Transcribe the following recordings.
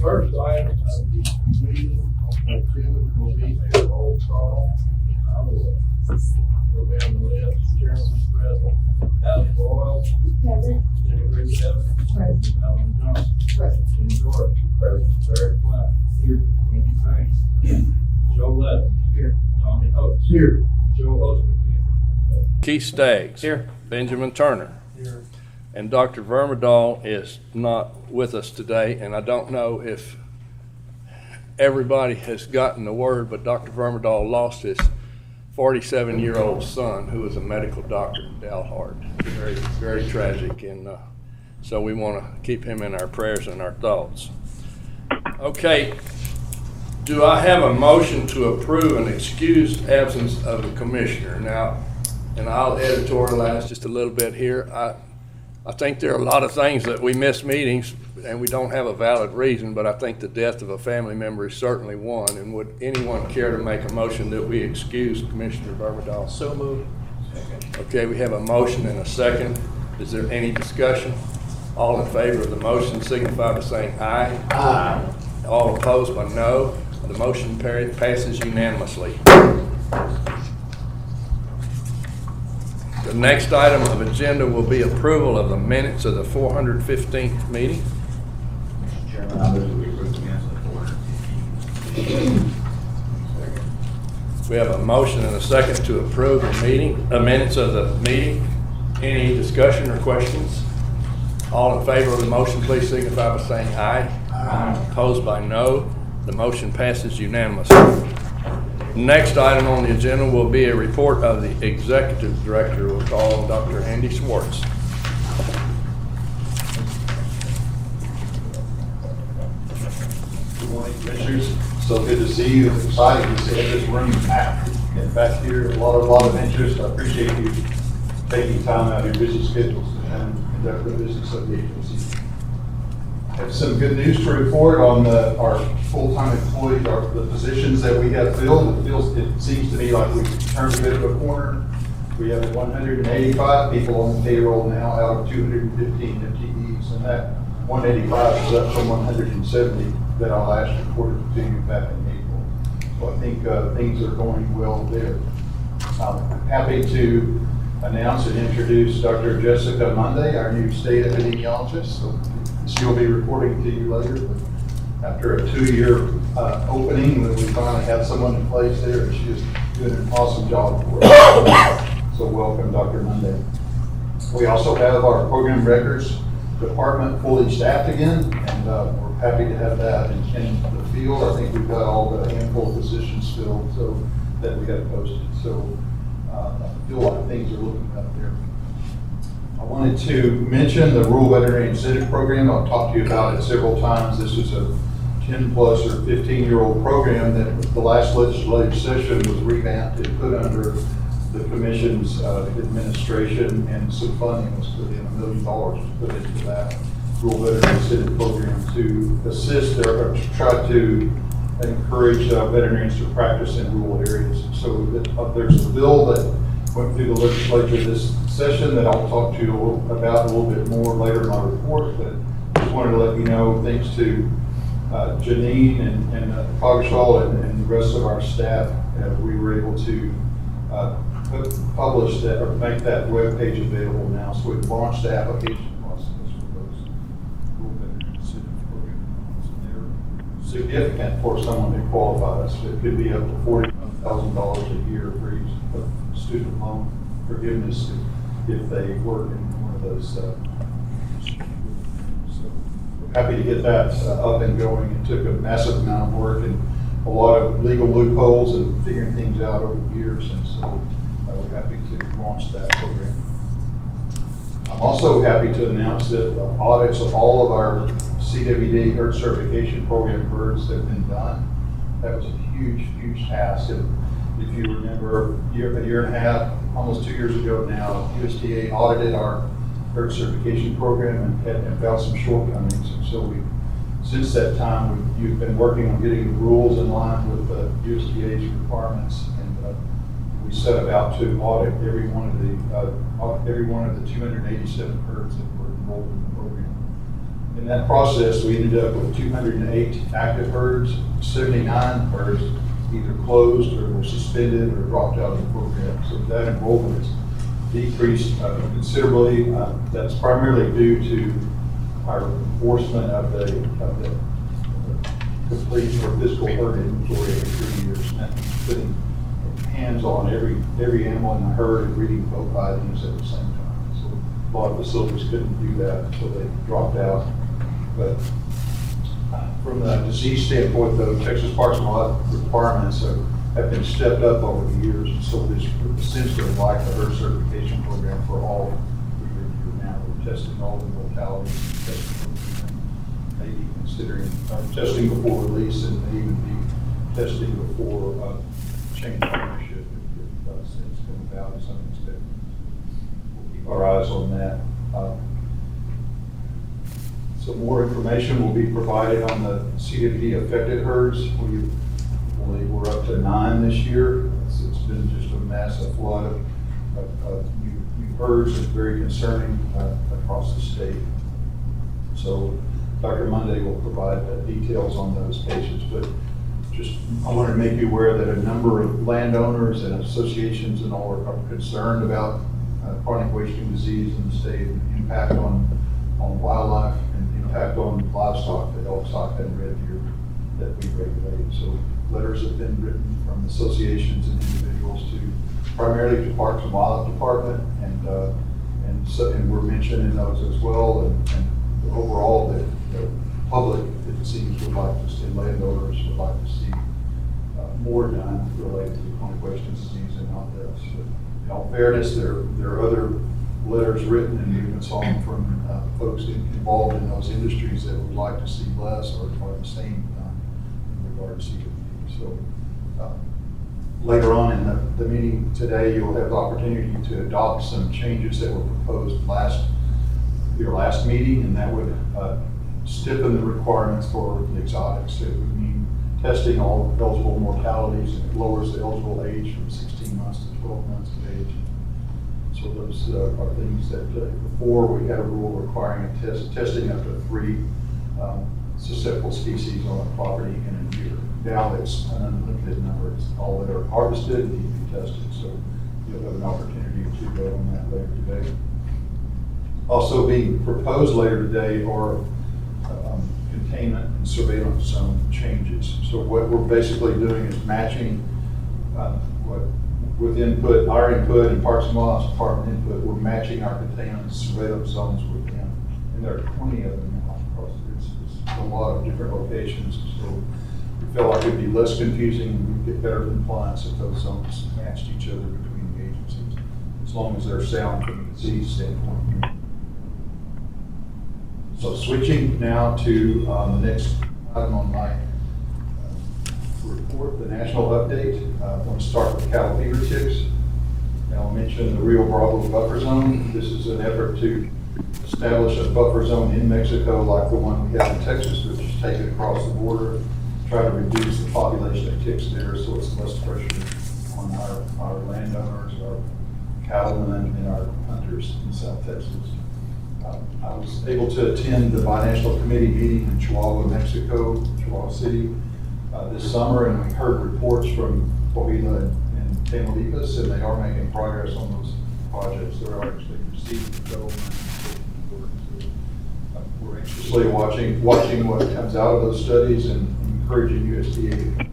first item of the meeting on the agenda will be a roll call. I will go down the list. Chairman present. Alex Boyle. Present. Jimmy Reed Evans. Present. Alvin Johnson. Present. Ken Jordan. Present. Barry Black. Here. Andy Payne. Joe Levin. Here. Tommy Oates. Here. Joe Osteen. Keith Staggs. Here. Benjamin Turner. Here. And Dr. Vermadal is not with us today, and I don't know if everybody has gotten the word, but Dr. Vermadal lost his 47-year-old son, who is a medical doctor in Dalhart. Very, very tragic, and so we want to keep him in our prayers and our thoughts. Okay, do I have a motion to approve an excused absence of the commissioner? Now, and I'll editorialize just a little bit here. I think there are a lot of things that we miss meetings and we don't have a valid reason, but I think the death of a family member is certainly one. And would anyone care to make a motion that we excuse Commissioner Vermadal? So moved. Okay, we have a motion and a second. Is there any discussion? All in favor of the motion signify by saying aye. Aye. All opposed by no. The motion passes unanimously. The next item of agenda will be approval of the minutes of the 415th meeting. Mr. Chairman, I move that we approve the minutes of the board. We have a motion and a second to approve the minutes of the meeting. Any discussion or questions? All in favor of the motion, please signify by saying aye. Aye. Opposed by no. The motion passes unanimously. Next item on the agenda will be a report of the executive director. We'll call on Dr. Andy Schwartz. Good morning, Commissioners. So good to see you. It's exciting to see this room packed. In fact, here, a lot of interest. I appreciate you taking time out of your busy schedules and conduct the business of the agency. I have some good news to report on our full-time employees, the positions that we have filled. It seems to me like we've turned a bit of a corner. We have 185 people on the payroll now out of 215 FTEs, and that 185 is up from 170 that I last reported to you back in April. So I think things are going well there. I'm happy to announce and introduce Dr. Jessica Monday, our new state epidemiologist. So she'll be reporting to you later. But after a 2-year opening, we finally have someone in place there, and she is doing an awesome job for us. So welcome, Dr. Monday. We also have our program records department fully staffed again, and we're happy to have that in the field. I think we've got all the handful of positions filled so that we have posted. So I feel like things are looking up there. I wanted to mention the Rural Veterinary Incentive Program. I've talked to you about it several times. This is a 10 plus or 15-year-old program that the last legislative session was revamped and put under the commission's administration, and some funding was put in, $1 million was put into that Rural Veterinary Incentive Program to assist or to try to encourage veterinarians to practice in rural areas. So there's a bill that went through the legislature this session that I'll talk to you about a little bit more later in my report, but just wanted to let you know, thanks to Janine and Coggeshall and the rest of our staff, we were able to publish that or make that web page available now. So we've launched the application process for those rural veterinary incentive programs. And they're significant for someone who qualifies. It could be up to $40,000 a year for each student loan forgiveness if they work in one of those. So we're happy to get that up and going. It took a massive amount of work and a lot of legal loopholes and figuring things out over the years, and so we're happy to launch that program. I'm also happy to announce that audits of all of our CWD herd certification program birds have been done. That was a huge task. And if you remember, a year and a half, almost 2 years ago now, USDA audited our herd certification program and found some shortcomings. And so since that time, you've been working on getting the rules in line with the USDA's requirements, and we set about to audit every one of the 287 herds that were enrolled in the program. In that process, we ended up with 208 active herds, 79 herds either closed or were suspended or dropped out of the program. So that enrollment has decreased considerably. That's primarily due to our enforcement of the complete or physical herd inventory every 3 years. And that means putting hands on every animal in the herd and reading both IDs at the same time. So a lot of facilities couldn't do that, so they dropped out. But from a disease standpoint, though, Texas Parks and Wildlife requirements have been stepped up over the years. And so it's essentially like the herd certification program for all breeders now. We're testing all the mortalities, maybe considering testing before release, and maybe even be testing before change of ownership if things come about to some extent. We'll keep our eyes on that. Some more information will be provided on the CWD affected herds. We believe we're up to 9 this year. It's been just a massive flood of new herds. It's very concerning across the state. So Dr. Monday will provide details on those cases, but just I want to make you aware that a number of landowners and associations and all are concerned about chronic wasting disease in the state, and impact on wildlife and impact on livestock, the elk stock and red deer that we regulate. So letters have been written from associations and individuals to primarily to Parks and Wildlife Department, and we're mentioning those as well. And overall, the public, it seems, would like to see, landowners would like to see more done related to chronic wasting disease and not this. But in all fairness, there are other letters written and even some from folks involved in those industries that would like to see less or the same in regard to CWD. So later on in the meeting today, you'll have the opportunity to adopt some changes that were proposed your last meeting, and that would stiffen the requirements for the exotics. It would mean testing all eligible mortalities, and it lowers the eligible age from 16 months to 12 months of age. So those are things that before we had a rule requiring testing up to 3 susceptible species on a property in a year. Now it's an unlimited number. It's all that are harvested need to be tested. So you'll have an opportunity to vote on that later today. Also being proposed later today are containment and surveillance zone changes. So what we're basically doing is matching with input, our input and Parks and Wildlife Department input, we're matching our containment and surveillance zones with them. And there are 20 of them now across. It's a lot of different locations. So we felt like it'd be less confusing and we'd get better compliance if those zones matched each other between the agencies, as long as they're sound from a disease standpoint. So switching now to the next item on my report, the national update. I want to start with cattle fever ticks. And I'll mention the Rio Bravo buffer zone. This is an effort to establish a buffer zone in Mexico like the one we have in Texas, which is taken across the border, try to reduce the population of ticks there so it's less pressure on our landowners, our cattlemen, and our hunters in South Texas. I was able to attend the Binational Committee meeting in Chihuahua, Mexico, Chihuahua City, this summer, and we heard reports from Coahuila and Tamaulipas, and they are making progress on those projects. They're actually receiving development. We're anxiously watching what comes out of those studies and encouraging USDA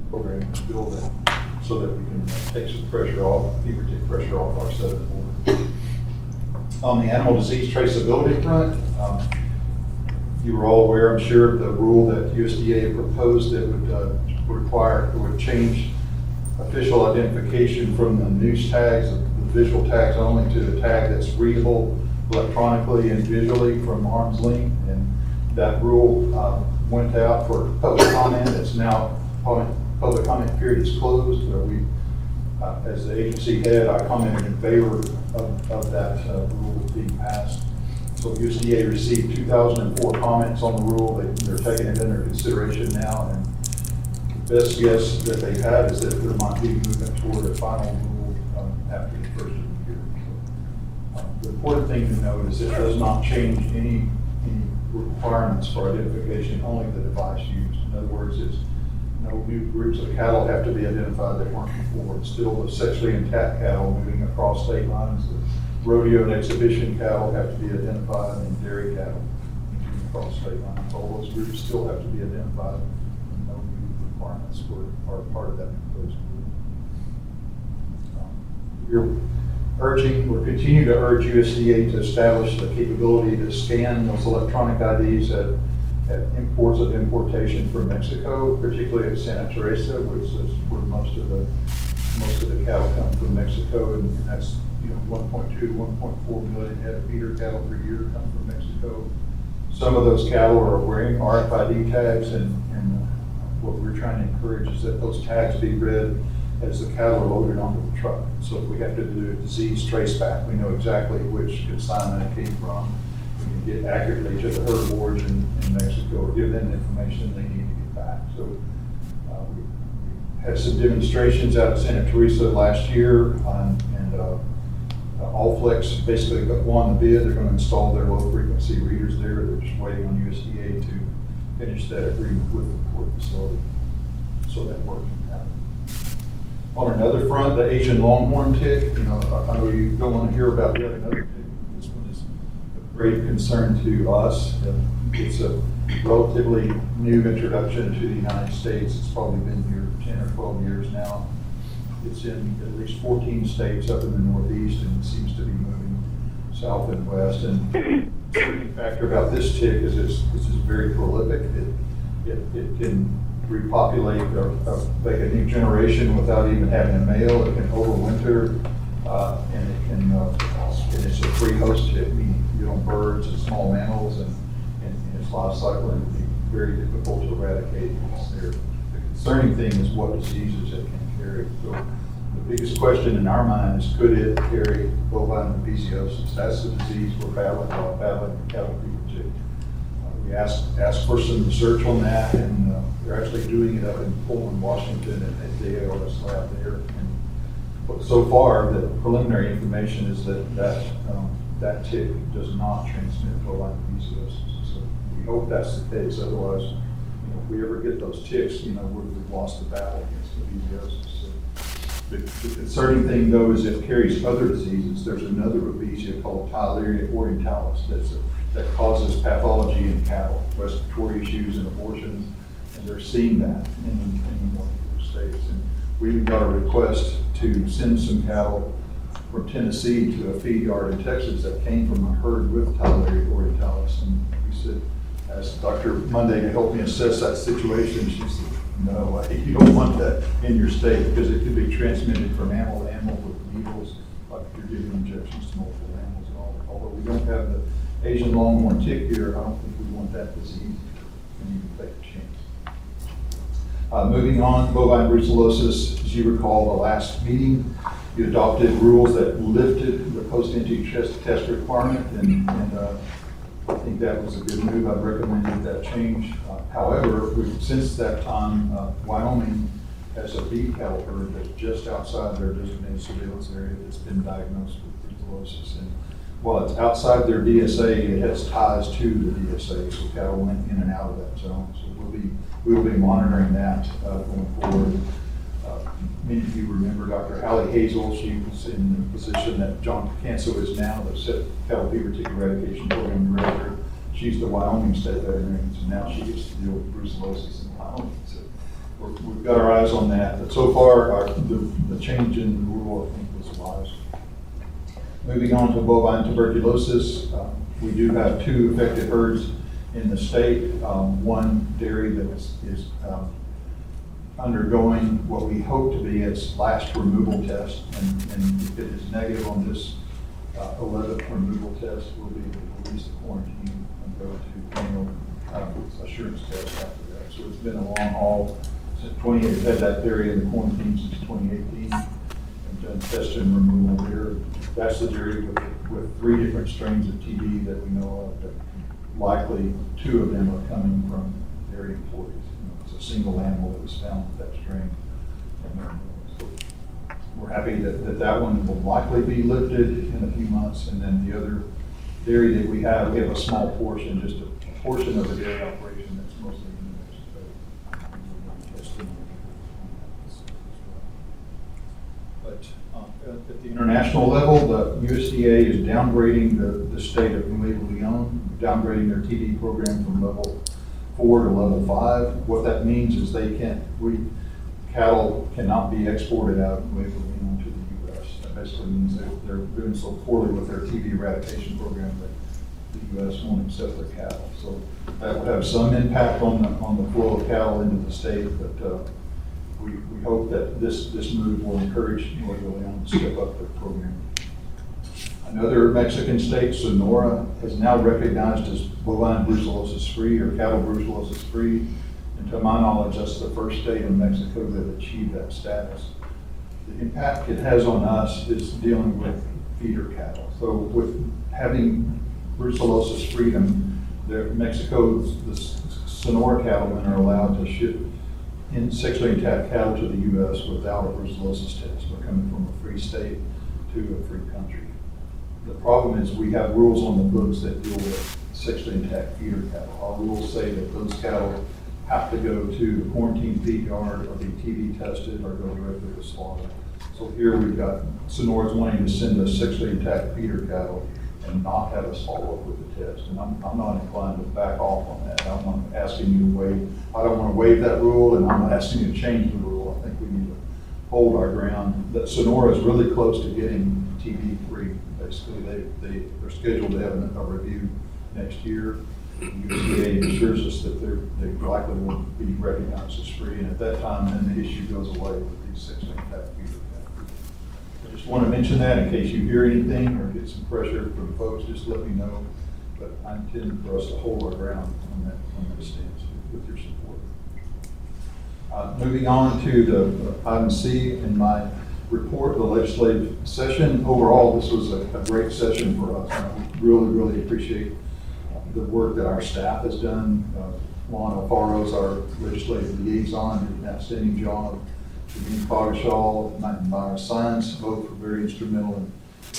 program to build it so that we can take some pressure off, fever tick pressure off our southern border. On the animal disease traceability front, you were all aware, I'm sure, of the rule that USDA had proposed that would change official identification from the news tags, the visual tags only, to a tag that's readable electronically and visually from arm's length. And that rule went out for public comment. It's now, public comment period is closed. We, as the agency head, I commented in favor of that rule being passed. So USDA received 2004 comments on the rule. They're taking it under consideration now, and the best guess that they've had is that there might be movement toward a final rule after the first of the year. So, the important thing to note is it does not change any requirements for identification, only the device used. In other words, it's no new groups of cattle have to be identified that weren't before. It's still the sexually intact cattle moving across state lines. The rodeo and exhibition cattle have to be identified, and dairy cattle moving across state lines. All those groups still have to be identified. And no new requirements are part of that proposed rule. We're continuing to urge USDA to establish the capability to scan those electronic IDs at imports of importation from Mexico, particularly at Santa Teresa, which is where most of the cattle come from Mexico, and that's 1.2 to 1.4 million head of feeder cattle per year come from Mexico. Some of those cattle are wearing RFID tags, and what we're trying to encourage is that those tags be read as the cattle are loaded onto the truck. So if we have to do a disease trace back, we know exactly which consignment it came from. We can get accurately to the herd of origin in Mexico, or give them the information they need to get back. So we had some demonstrations out at Santa Teresa last year, and Allflex basically won the bid. They're going to install their low frequency readers there. They're just waiting on USDA to finish that agreement with the port facility, so that work can happen. On another front, the Asian longhorn tick, I know you don't want to hear about yet another tick. This one is of great concern to us. It's a relatively new introduction to the United States. It's probably been here 10 or 12 years now. It's in at least 14 states up in the Northeast, and it seems to be moving south and west. And the interesting factor about this tick is it's very prolific. It can repopulate or make a new generation without even having a male. It can overwinter, and it's a free host tick, meaning birds and small mammals, and its life cycle would be very difficult to eradicate. The concerning thing is what diseases it can carry. So the biggest question in our mind is, could it carry bovine babesiosis? That's the disease we're battling the cattle fever tick. We asked for some research on that, and they're actually doing it up in Pullman, Washington, at the ALS lab there. But so far, the preliminary information is that tick does not transmit bovine babesiosis. So we hope that's the case. Otherwise, if we ever get those ticks, we've lost the battle against babesiosis. So the concerning thing, though, is it carries other diseases. There's another babesia called Theileria orientalis that causes pathology in cattle, respiratory issues and abortions, and they're seeing that in one of the states. And we even got a request to send some cattle from Tennessee to a feed yard in Texas that came from a herd with Theileria orientalis. And we said, asked Dr. Monday to help me assess that situation. She said, no, you don't want that in your state, because it could be transmitted from animal to animal with needles, like if you're giving injections to multiple animals and all. Although we don't have the Asian longhorn tick here, I don't think we want that disease to even take a chance. Moving on, bovine brucellosis. As you recall, the last meeting, you adopted rules that lifted the post-entry test requirement, and I think that was a good move. I've recommended that change. However, since that time, Wyoming has a beef cattle herd that's just outside their designated surveillance area that's been diagnosed with brucellosis. And while it's outside their DSA, it has ties to the DSA, so cattle went in and out of that zone. So we will be monitoring that going forward. Many of you remember Dr. Hallie Hazel. She was in the position that John Canso is now, the cattle fever tick eradication program director. She's the Wyoming state veterinarian, so now she gets to deal with brucellosis in Wyoming. So we've got our eyes on that. But so far, the change in the rule, I think, was wise. Moving on to bovine tuberculosis, we do have 2 affected herds in the state. One dairy that is undergoing what we hope to be its last removal test, and if it is negative on this 11th removal test, we'll be able to release the quarantine and go to annual assurance test after that. So it's been a long haul. Since we've had that dairy in the quarantine since 2018, and done test and removal here. That's the dairy with 3 different strains of TB that we know of, that likely 2 of them are coming from dairy employees. It's a single animal that was found with that strain. So we're happy that one will likely be lifted in a few months, and then the other dairy that we have a small portion, just a portion of the dairy operation that's mostly in Mexico. But at the international level, the USDA is downgrading the state of Nuevo Leon, downgrading their TD program from level 4 to level 5. What that means is cattle cannot be exported out of Nuevo Leon to the U.S. That basically means they're doing so poorly with their TB eradication program that the U.S. won't accept their cattle. So that would have some impact on the flow of cattle into the state, but we hope that this move will encourage Nuevo Leon to step up their program. Another Mexican state, Sonora, has now recognized as bovine brucellosis free or cattle brucellosis free. And to my knowledge, that's the first state in Mexico that achieved that status. The impact it has on us is dealing with feeder cattle. So with having brucellosis freedom, Mexico's the Sonora cattlemen are allowed to ship sexually intact cattle to the U.S. without a brucellosis test. We're coming from a free state to a free country. The problem is we have rules on the books that deal with sexually intact feeder cattle. Our rules say that those cattle have to go to the quarantine feed yard or be TB tested or go directly to slaughter. So here we've got Sonora's wanting to send us sexually intact feeder cattle and not have us follow up with the test. And I'm not inclined to back off on that. I'm asking you to waive. I don't want to waive that rule, and I'm not asking you to change the rule. I think we need to hold our ground. That Sonora is really close to getting TB free. Basically, they're scheduled to have a review next year. The USDA assures us that they likely will be recognized as free, and at that time, then the issue goes away with these sexually intact feeder cattle. I just want to mention that in case you hear anything or get some pressure from folks, just let me know. But I intend for us to hold our ground on that stance with your support. Moving on to the item C in my report, the legislative session. Overall, this was a great session for us. And I really appreciate the work that our staff has done. Juan Alfaro is our legislative liaison, did an outstanding job. Janine Coggeshall and Myra Science both were very instrumental in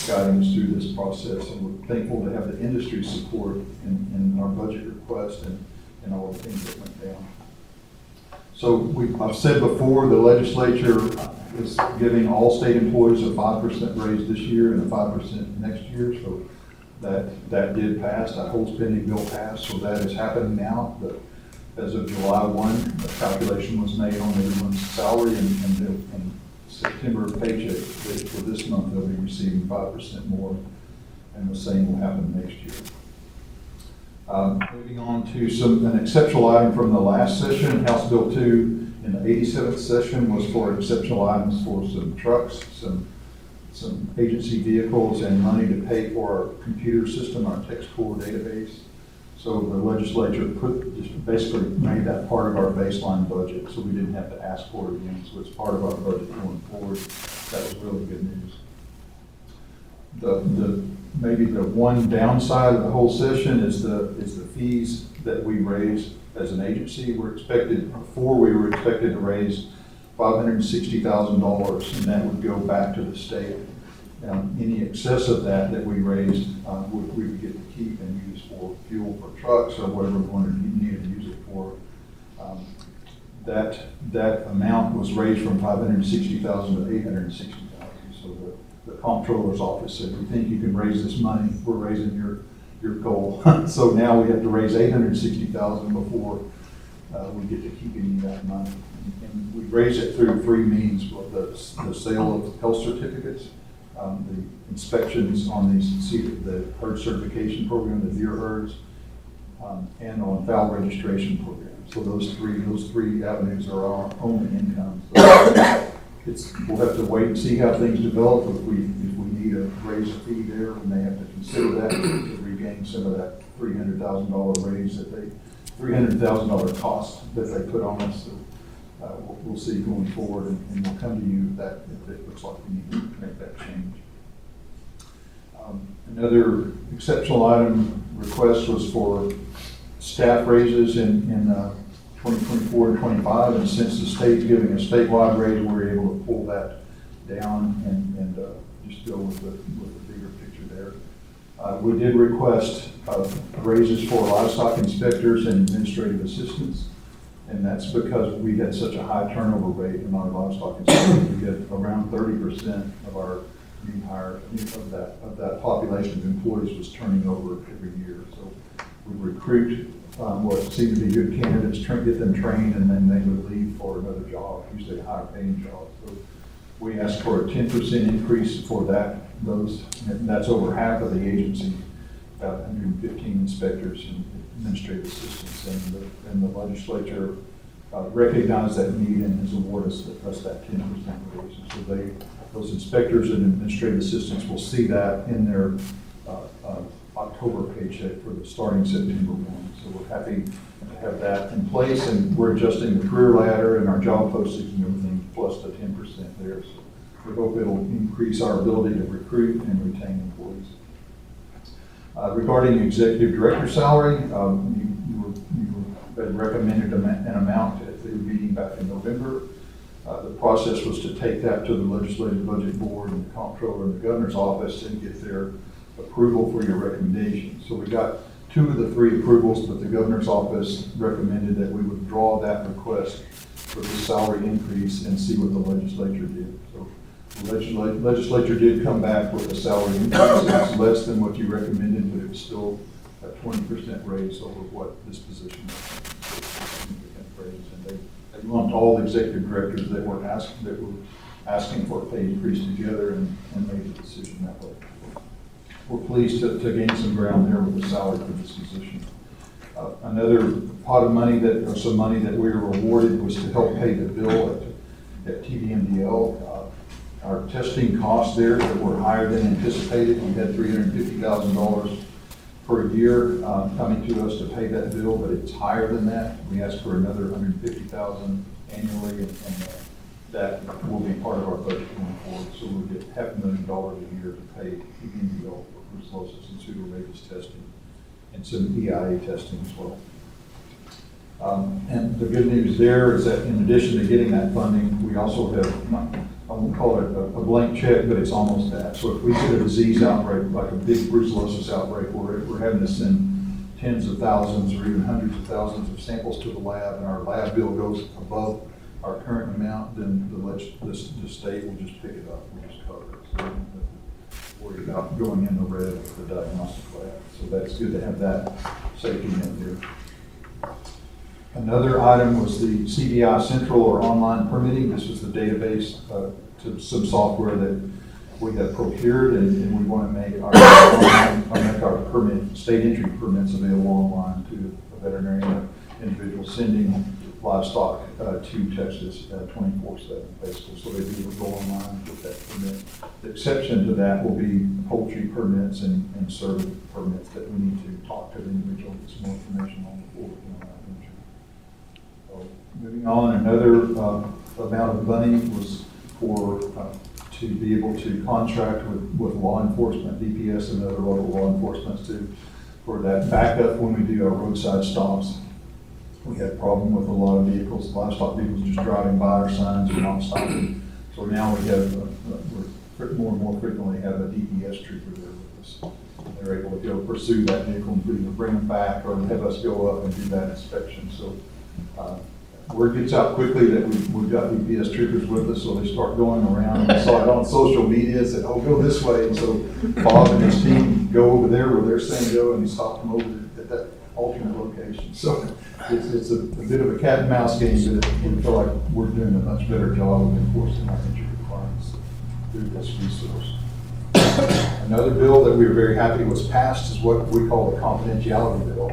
guiding us through this process, and we're thankful to have the industry support in our budget request and all the things that went down. So I've said before, the legislature is giving all state employees a 5% raise this year and a 5% next year. So that did pass. That whole spending bill passed. So that is happening now. But as of July 1, a calculation was made on everyone's salary and September paycheck. For this month, they'll be receiving 5% more, and the same will happen next year. Moving on to an exceptional item from the last session, House Bill 2 in the 87th session was for exceptional items for some trucks, some agency vehicles, and money to pay for our computer system, our TextCore database. So the legislature just basically made that part of our baseline budget, so we didn't have to ask for it again. So it's part of our budget going forward. That was really good news. Maybe the one downside of the whole session is the fees that we raised as an agency. Before we were expected to raise $560,000, and that would go back to the state. Any excess of that we raised, we would get to keep and use for fuel for trucks or whatever we needed to use it for. That amount was raised from $560,000 to $860,000. So the comptroller's office said, "We think you can raise this money. We're raising your goal." So now we have to raise $860,000 before we get to keep any of that money. And we raise it through three means: the sale of health certificates, the inspections on the herd certification program, the deer herds, and on fowl registration program. So those three avenues are our only income. So we'll have to wait and see how things develop. If we need to raise a fee there, we may have to consider that to regain some of that $300,000 raise $300,000 cost that they put on us. So, we'll see going forward, and we'll come to you if it looks like we need to make that change. Another exceptional item request was for staff raises in 2024 and 25, and since the state's giving a statewide raise, we're able to pull that down and just go with the bigger picture there. We did request raises for livestock inspectors and administrative assistants. And that's because we had such a high turnover rate in our livestock inspectors. We get around 30% of our new hire, of that population of employees was turning over every year. So we recruit what seem to be good candidates, get them trained, and then they would leave for another job, usually a higher paying job. So we asked for a 10% increase for and that's over half of the agency, about 115 inspectors and administrative assistants, and the legislature recognized that need and has awarded us that 10% raise. And so those inspectors and administrative assistants will see that in their October paycheck for the starting September 1. So we're happy to have that in place, and we're adjusting the career ladder and our job postings and everything, plus the 10% there. So we hope it'll increase our ability to recruit and retain employees. Regarding the executive director salary, you had recommended an amount at the meeting back in November. The process was to take that to the legislative budget board and the comptroller and the governor's office and get their approval for your recommendation. So we got 2 of the 3 approvals, but the governor's office recommended that we withdraw that request for the salary increase and see what the legislature did. So the legislature did come back with a salary increase. It's less than what you recommended, but it was still a 20% raise over what this position was. And they lumped all the executive directors that were asking for a pay increase together and made the decision that way. We're pleased to gain some ground there with the salary for this position. Another pot of money some money that we were awarded was to help pay the bill at TDMDL. Our testing costs there that were higher than anticipated. We had $350,000 per year coming to us to pay that bill, but it's higher than that. We asked for another $150,000 annually, and that will be part of our budget going forward. So we'll get $500,000 a year to pay TDMDL for brucellosis and pseudorabies testing and some EIA testing as well. And the good news there is that in addition to getting that funding, we also have, I won't call it a blank check, but it's almost that. So if we get a disease outbreak, like a big brucellosis outbreak, where we're having to send tens of thousands or even hundreds of thousands of samples to the lab, and our lab bill goes above our current amount, then the state will just pick it up, we'll just cover it. So we don't have to worry about going in the red of the diagnostic lab. So that's good to have that safety net there. Another item was the CDI Central or online permitting. This was the database to some software that we have procured, and we want to make our permit, state entry permits available online to a veterinarian individual sending livestock to Texas 24/7, basically. So they be able to go online with that permit. The exception to that will be poultry permits and service permits that we need to talk to the individual, get some more information on before we can allow entry. So, moving on, another amount of money was for to be able to contract with law enforcement, DPS and other local law enforcement for that backup when we do our roadside stops. We had a problem with a lot of vehicles, livestock vehicles just driving by our signs and not stopping. So now we have, we're more and more frequently have a DPS trooper there with us. They're able to go pursue that vehicle and either bring them back or have us go up and do that inspection. So word gets out quickly that we've got DPS troopers with us, so they start going around. I saw it on social media, said, oh, go this way. And so Bob and his team go over there where they're saying go, and he stopped them over at that alternate location. So it's a bit of a cat and mouse game, but we feel like we're doing a much better job of enforcing our entry requirements through this resource. Another bill that we were very happy was passed is what we call the confidentiality bill.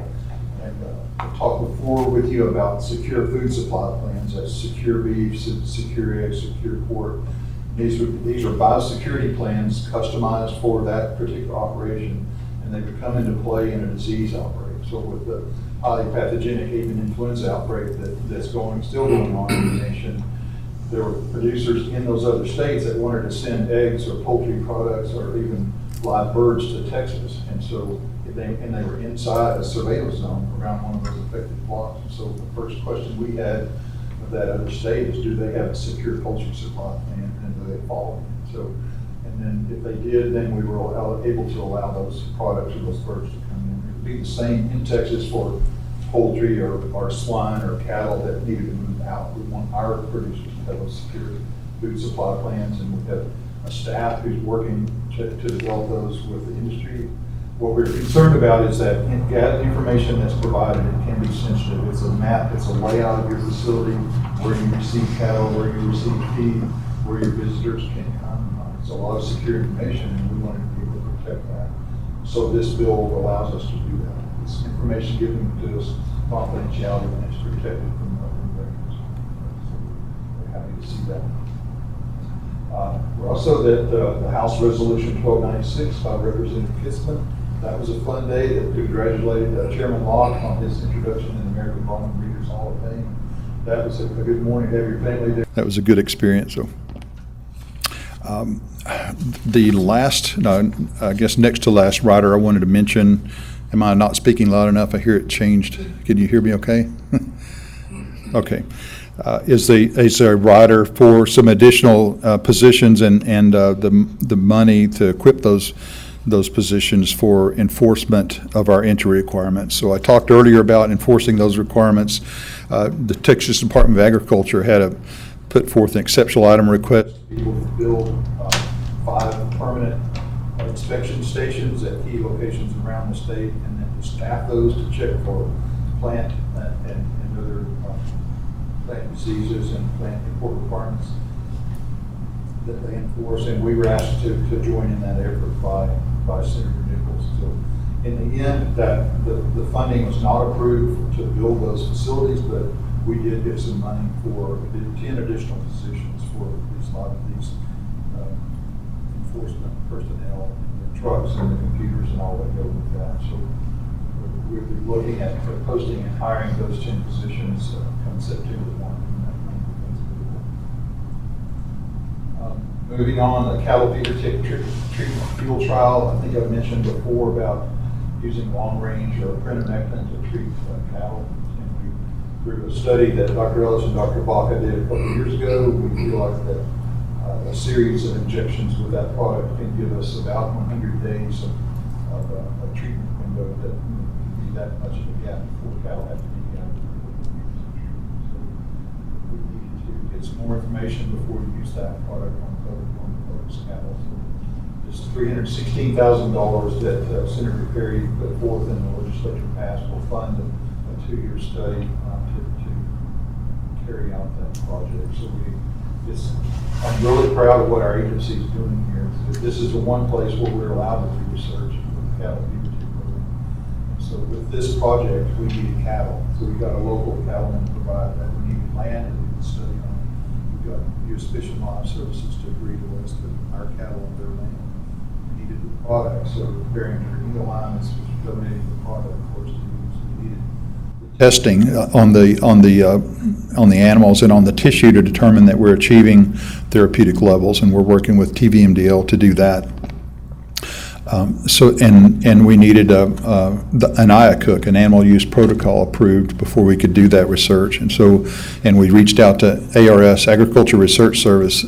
And I talked before with you about secure food supply plans, that's secure beef, secure eggs, secure pork. These are biosecurity plans customized for that particular operation, and they would come into play in a disease outbreak. So with the highly pathogenic avian influenza outbreak that's still going on in the nation, there were producers in those other states that wanted to send eggs or poultry products or even live birds to Texas. And so they were inside a surveillance zone around one of those affected blocks. And so the first question we had of that other state is, do they have a secure poultry supply plan, and do they follow it? So, and And then if they did, then we were able to allow those products or those birds to come in. It would be the same in Texas for poultry or swine or cattle that needed to move out. We want our producers to have a secure food supply plans, and we have a staff who's working to develop those with the industry. What we're concerned about is that information that's provided, it can be sensitive. It's a map, it's a layout of your facility, where you receive cattle, where you receive feed, where your visitors can come. It's a lot of secure information, and we want to be able to protect that. So this bill allows us to do that. It's information given to us, confidentiality, and it's protected from records. So we're happy to see that. We're also that the House Resolution 1296 by Representative Kitzman. That was a fun day that congratulated Chairman Locke on his introduction in the American Volume Readers Hall of Fame. That was a good morning to have your family there. That was a good experience. So, the last, no, I guess next to last rider I wanted to mention, am I not speaking loud enough? I hear it changed. Can you hear me okay? Okay. Is a rider for some additional positions and the money to equip those positions for enforcement of our entry requirements. So I talked earlier about enforcing those requirements. The Texas Department of Agriculture had put forth an exceptional item request. People to build 5 permanent inspection stations at key locations around the state, and then to staff those to check for plant and other plant diseases and plant import requirements that they enforce. And we were asked to join in that effort by Senator Nichols. So in the end, that the funding was not approved to build those facilities, but we did get some money for 10 additional positions for a lot of these enforcement personnel, the trucks and the computers and all that go with that. So we'll be looking at posting and hiring those 10 positions come September 1. Moving on, the cattle fever tick treatment fuel trial. I think I've mentioned before about using long range or prenamectin to treat cattle. And through a study that Dr. Ellis and Dr. Baca did a couple of years ago, we feel like that a series of injections with that product can give us about 100 days of a treatment window that would be that much of a gap before cattle have to be out. So we need to get some more information before we use that product on those cattle. So this $316,000 that Senator Perry put forth in the legislature passed will fund a 2-year study to carry out that project. So I'm really proud of what our agency is doing here. This is the one place where we're allowed to do research with the cattle fever tick program. So with this project, we needed cattle. So we got a local cattleman to provide that. We needed land and we could study on it. We got U.S. Fish and Wildlife Services to agree to us that our cattle on their land. We needed the product. So Barrington Eagle-Line was donating the product for us to use. We needed testing on the animals and on the tissue to determine that we're achieving therapeutic levels, and we're working with TVMDL to do that. And we needed an IACUC, an animal use protocol, approved before we could do that research. And we reached out to ARS, Agriculture Research Service,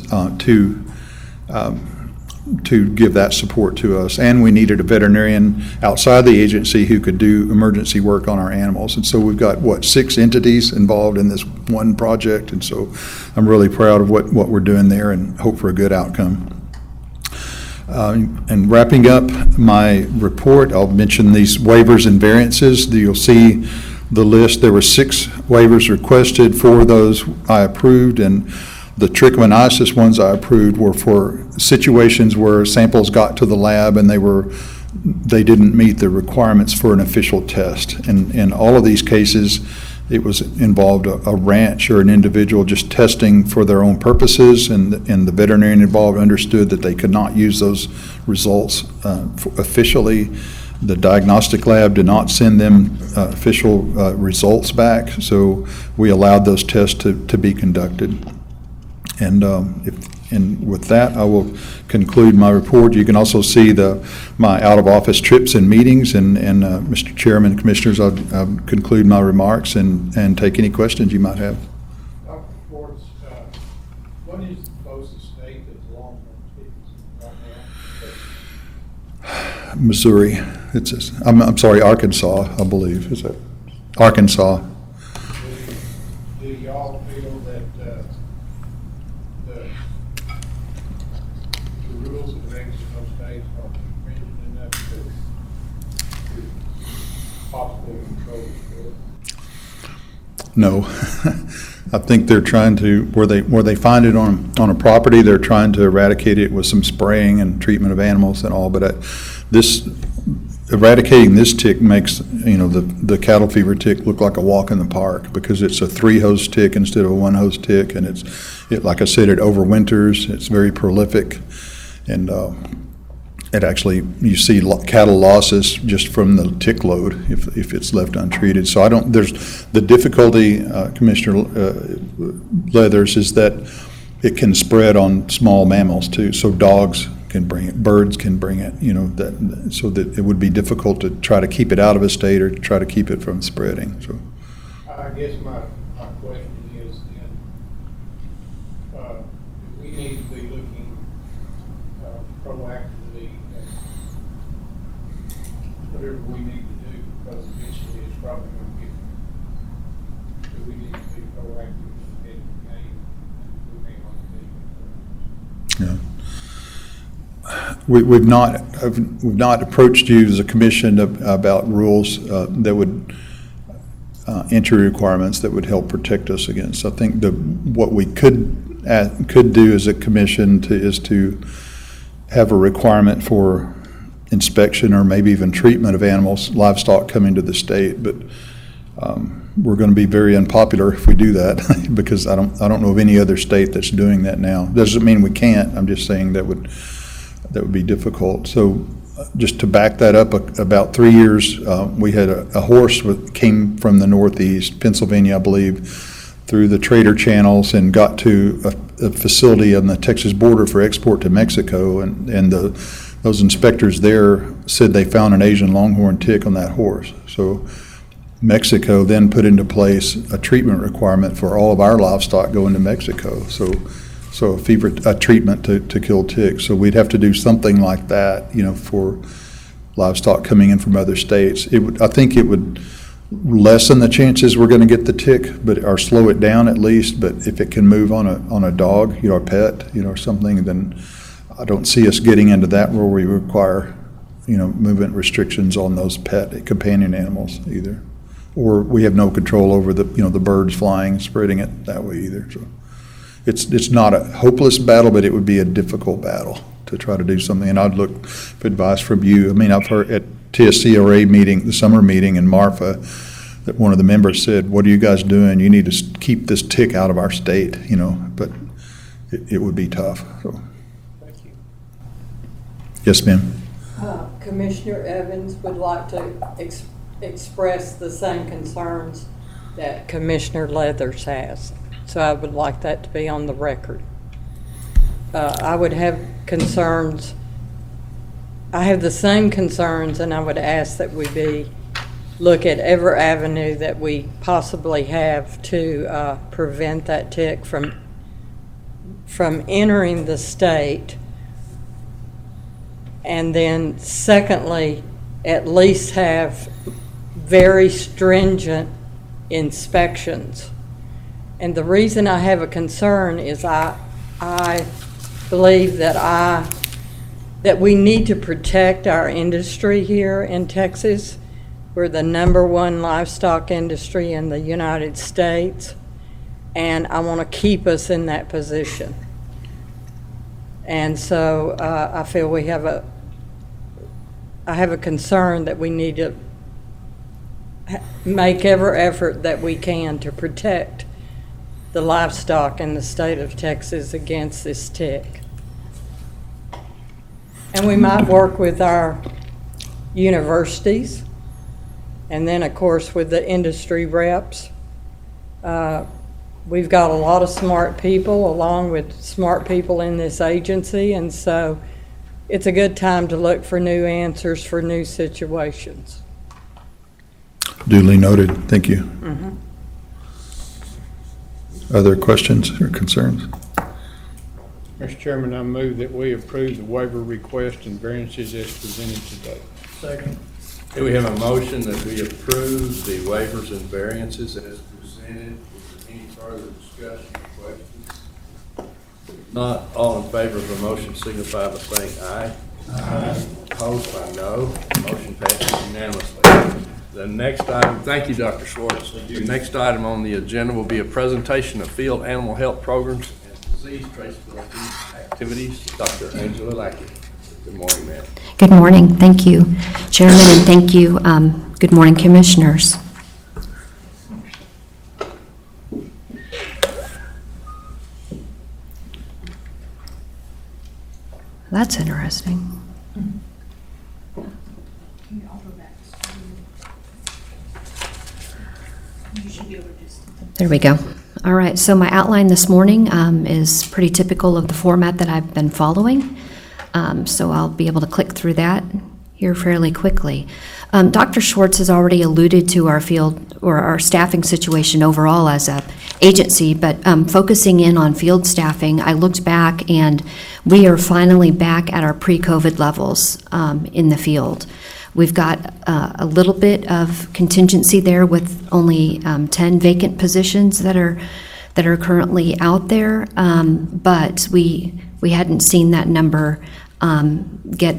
to give that support to us. And we needed a veterinarian outside the agency who could do emergency work on our animals. And so we've got, 6 entities involved in this one project. And so I'm really proud of what we're doing there and hope for a good outcome. And wrapping up my report, I'll mention these waivers and variances. You'll see the list. There were 6 waivers requested. 4 of those I approved, and the trichomoniasis ones I approved were for situations where samples got to the lab and they didn't meet the requirements for an official test. And in all of these cases, it was involved a ranch or an individual just testing for their own purposes, and the veterinarian involved understood that they could not use those results officially. The diagnostic lab did not send them official results back, so we allowed those tests to be conducted. And with that, I will conclude my report. You can also see my out-of-office trips and meetings. And Mr. Chairman, Commissioners, I'll conclude my remarks and take any questions you might have. Dr. Schwartz, what is the closest state that's along those cities right now? Missouri. I'm sorry, Arkansas, I believe. Is that Arkansas? Do y'all feel that, the rules and regs in those states are stringent enough to possibly control the No. I think they're trying to, where they find it on a property, they're trying to eradicate it with some spraying and treatment of animals and all, but eradicating this tick makes, the cattle fever tick look like a walk in the park, because it's a 3-host tick instead of a 1-host tick, and like I said, it overwinters, it's very prolific, and it actually, you see cattle losses just from the tick load if it's left untreated. So there's the difficulty, Commissioner Leathers, is that it can spread on small mammals too. So dogs can bring it, birds can bring it, so that it would be difficult to try to keep it out of a state or to try to keep it from spreading, so. I guess my question is then, we need to be looking proactively at whatever we need to do, because eventually it's probably going to get, so we need to be proactive in getting the game, and we may want to be. Yeah. We've not approached you as a commission about rules that would entry requirements that would help protect us against. I think what we could do as a commission is to have a requirement for inspection or maybe even treatment of animals, livestock coming to the state, but we're going to be very unpopular if we do that because I don't know of any other state that's doing that now. Doesn't mean we can't. I'm just saying that would be difficult. So just to back that up, about 3 years, we had a horse came from the Northeast, Pennsylvania, I believe, through the trader channels and got to a facility on the Texas border for export to Mexico, and those inspectors there said they found an Asian longhorn tick on that horse. So Mexico then put into place a treatment requirement for all of our livestock going to Mexico. So a treatment to kill ticks. So we'd have to do something like that, for livestock coming in from other states. I think it would lessen the chances we're going to get the tick, or slow it down at least. But if it can move on a dog, a pet, or something, then I don't see us getting into that where we require, movement restrictions on those pet companion animals either, or we have no control over the birds flying, spreading it that way either. So. It's not a hopeless battle, but it would be a difficult battle to try to do something. And I'd look for advice from you. I mean, I've heard at TSCRA meeting, the summer meeting in Marfa, that one of the members said, "What are you guys doing? You need to keep this tick out of our state," but it would be tough. So. Thank you. Yes, ma'am. Commissioner Evans would like to express the same concerns that Commissioner Leathers has. So I would like that to be on the record. I would have concerns. I have the same concerns, and I would ask that we look at every avenue that we possibly have to prevent that tick from entering the state. And then secondly, at least have very stringent inspections. And the reason I have a concern is I believe that we need to protect our industry here in Texas. We're the #1 livestock industry in the United States, and I want to keep us in that position. And so I feel I have a concern that we need to make every effort that we can to protect the livestock in the state of Texas against this tick. And we might work with our universities, and then of course with the industry reps. We've got a lot of smart people along with smart people in this agency, and so it's a good time to look for new answers for new situations. Duly noted. Thank you. Other questions or concerns? Mr. Chairman, I move that we approve the waiver request and variances as presented today. Second. Okay, we have a motion that we approve the waivers and variances as presented. Is there any further discussion or questions? If not, all in favor of the motion signify by saying aye. Aye. Opposed by no. Motion passes unanimously. The next item, thank you, Dr. Schwartz. The next item on the agenda will be a presentation of field animal health programs and disease traceability activities. Dr. Angela Lackey. Good morning, ma'am. Good morning. Thank you, Chairman, and thank you. Good morning, Commissioners. That's interesting. There we go. All right, so my outline this morning is pretty typical of the format that I've been following. So I'll be able to click through that here fairly quickly. Dr. Schwartz has already alluded to our field or our staffing situation overall as a agency, but focusing in on field staffing, I looked back and we are finally back at our pre-COVID levels in the field. We've got a little bit of contingency there with only 10 vacant positions that are currently out there, but we hadn't seen that number get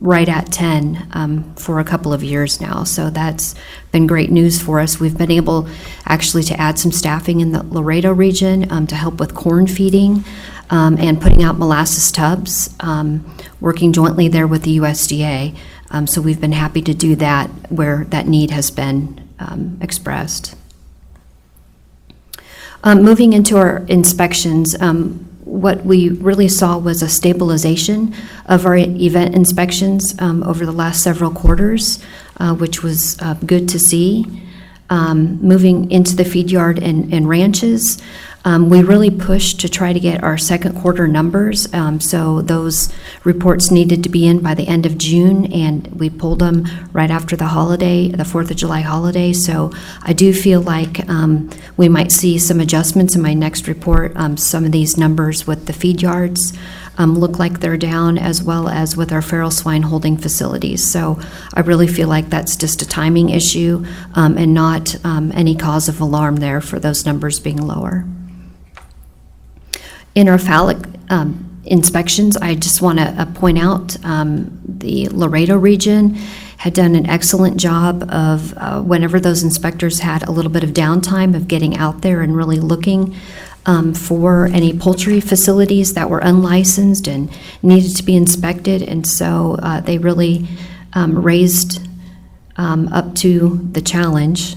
right at 10 for a couple of years now. So that's been great news for us. We've been able actually to add some staffing in the Laredo region to help with corn feeding and putting out molasses tubs, working jointly there with the USDA. So we've been happy to do that where that need has been expressed. Moving into our inspections, what we really saw was a stabilization of our event inspections over the last several quarters, which was good to see. Moving into the feed yard and ranches, we really pushed to try to get our second quarter numbers. So those reports needed to be in by the end of June, and we pulled them right after the holiday, the 4th of July holiday. So I do feel like we might see some adjustments in my next report. Some of these numbers with the feed yards look like they're down, as well as with our feral swine holding facilities. So I really feel like that's just a timing issue and not any cause of alarm there for those numbers being lower. In our phallic inspections, I just want to point out the Laredo region had done an excellent job of whenever those inspectors had a little bit of downtime of getting out there and really looking for any poultry facilities that were unlicensed and needed to be inspected. And so they really raised up to the challenge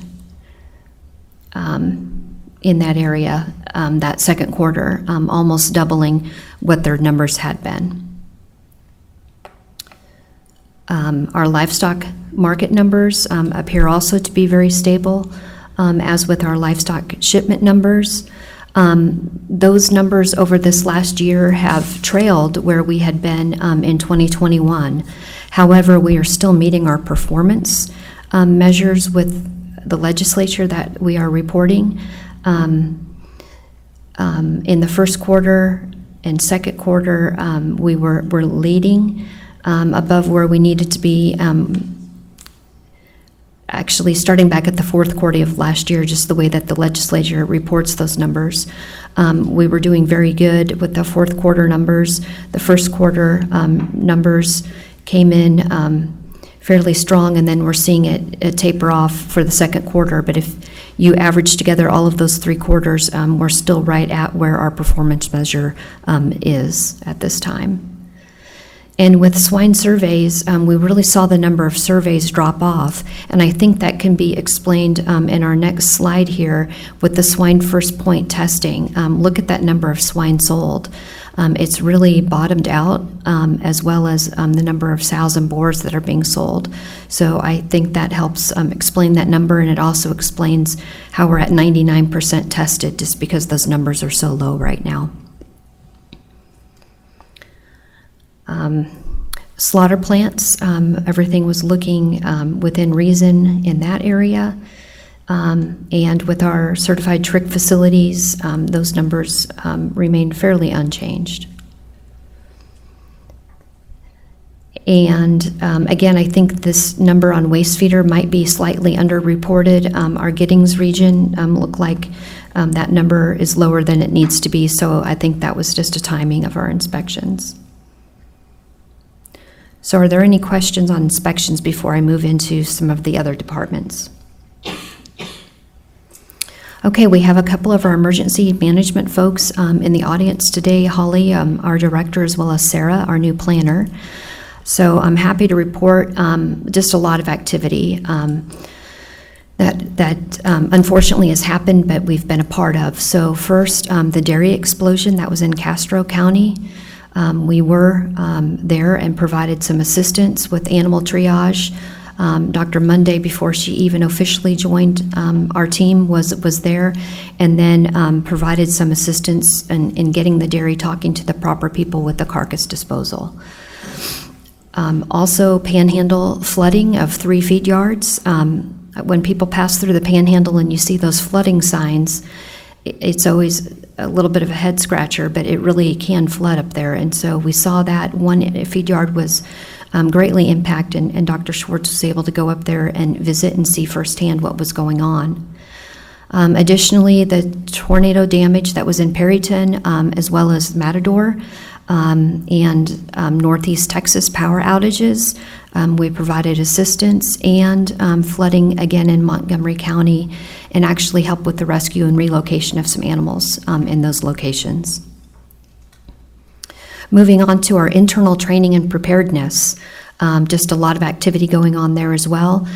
in that area that second quarter, almost doubling what their numbers had been. Our livestock market numbers appear also to be very stable, as with our livestock shipment numbers. Those numbers over this last year have trailed where we had been in 2021. However, we are still meeting our performance measures with the legislature that we are reporting. In the first quarter and second quarter, we were leading above where we needed to be. Actually, starting back at the fourth quarter of last year, just the way that the legislature reports those numbers, we were doing very good with the fourth quarter numbers. The first quarter numbers came in fairly strong, and then we're seeing it taper off for the second quarter. But if you average together all of those 3 quarters, we're still right at where our performance measure is at this time. And with swine surveys, we really saw the number of surveys drop off, and I think that can be explained in our next slide here with the swine first point testing. Look at that number of swine sold. It's really bottomed out, as well as the number of sows and boars that are being sold. So I think that helps explain that number, and it also explains how we're at 99% tested, just because those numbers are so low right now. Slaughter plants, everything was looking within reason in that area. And with our certified trick facilities, those numbers remained fairly unchanged. And again, I think this number on waste feeder might be slightly underreported. Our Giddings region looked like that number is lower than it needs to be, so I think that was just a timing of our inspections. So are there any questions on inspections before I move into some of the other departments? Okay, we have a couple of our emergency management folks in the audience today. Holly, our director, as well as Sarah, our new planner. So I'm happy to report just a lot of activity that unfortunately has happened, but we've been a part of. So first, the dairy explosion that was in Castro County. We were there and provided some assistance with animal triage. Dr. Monday, before she even officially joined our team, was there, and then provided some assistance in getting the dairy talking to the proper people with the carcass disposal. Also, panhandle flooding of 3 feed yards. When people pass through the panhandle and you see those flooding signs, it's always a little bit of a head scratcher, but it really can flood up there. And so we saw that one feed yard was greatly impacted, and Dr. Schwartz was able to go up there and visit and see firsthand what was going on. Additionally, the tornado damage that was in Perryton, as well as Matador, and Northeast Texas power outages. We provided assistance, and flooding again in Montgomery County, and actually helped with the rescue and relocation of some animals in those locations. Moving on to our internal training and preparedness, just a lot of activity going on there as well.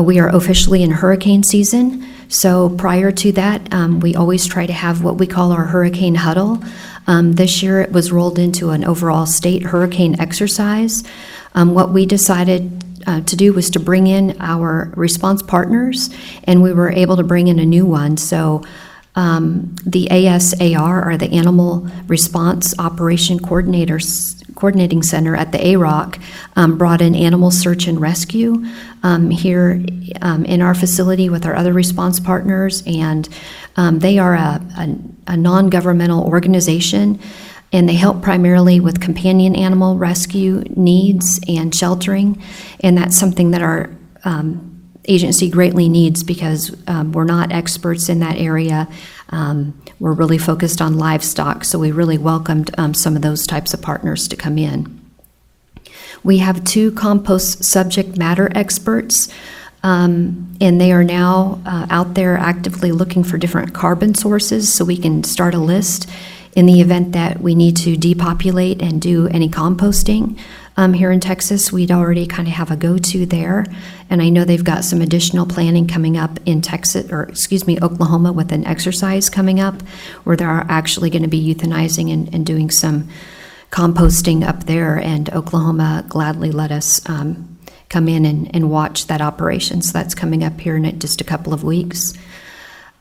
We are officially in hurricane season, so prior to that, we always try to have what we call our hurricane huddle. This year it was rolled into an overall state hurricane exercise. What we decided to do was to bring in our response partners, and we were able to bring in a new one. So the ASAR, or the Animal Response Operation Coordinating Center at the AROC, brought in animal search and rescue here in our facility with our other response partners, and they are a non-governmental organization, and they help primarily with companion animal rescue needs and sheltering, and that's something that our agency greatly needs because we're not experts in that area. We're really focused on livestock, so we really welcomed some of those types of partners to come in. We have 2 compost subject matter experts, and they are now out there actively looking for different carbon sources so we can start a list in the event that we need to depopulate and do any composting. Here in Texas, we'd already kind of have a go-to there, and I know they've got some additional planning coming up in Oklahoma, with an exercise coming up where they're actually going to be euthanizing and doing some composting up there, and Oklahoma gladly let us come in and watch that operation. So that's coming up here in just a couple of weeks.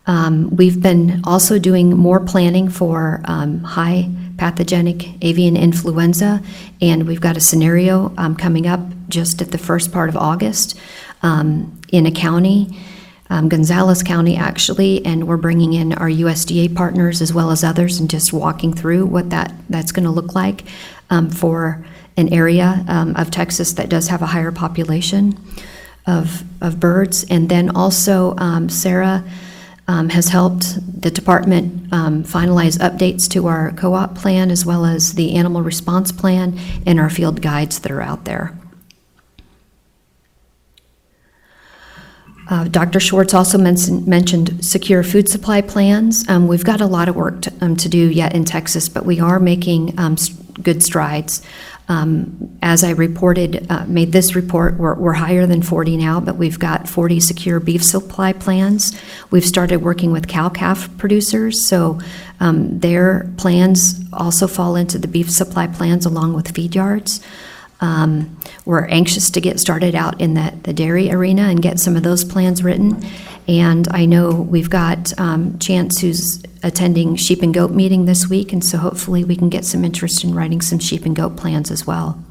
We've been also doing more planning for high pathogenic avian influenza, and we've got a scenario coming up just at the first part of August in a county, Gonzales County actually, and we're bringing in our USDA partners as well as others and just walking through what that's going to look like for an area of Texas that does have a higher population of birds. And then also Sarah has helped the department finalize updates to our co-op plan as well as the animal response plan and our field guides that are out there. Dr. Schwartz also mentioned secure food supply plans. We've got a lot of work to do yet in Texas, but we are making good strides. As I reported, made this report, we're higher than 40 now, but we've got 40 secure beef supply plans. We've started working with cow-calf producers, so their plans also fall into the beef supply plans along with feed yards. We're anxious to get started out in the dairy arena and get some of those plans written. And I know we've got Chance who's attending sheep and goat meeting this week, and so hopefully we can get some interest in writing some sheep and goat plans as well.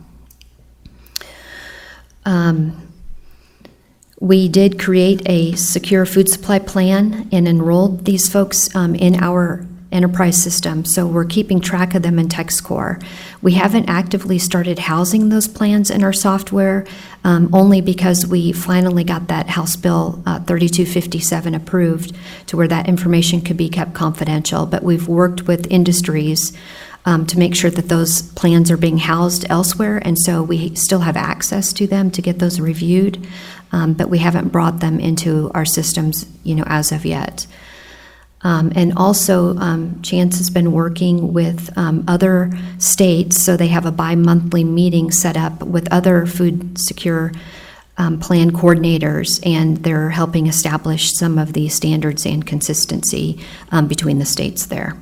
We did create a secure food supply plan and enrolled these folks in our enterprise system, so we're keeping track of them in TextCore. We haven't actively started housing those plans in our software, only because we finally got that House Bill 3257 approved to where that information could be kept confidential. But we've worked with industries to make sure that those plans are being housed elsewhere, and so we still have access to them to get those reviewed, but we haven't brought them into our systems, as of yet. And also, Chance has been working with other states, so they have a bi-monthly meeting set up with other food secure plan coordinators, and they're helping establish some of the standards and consistency between the states there.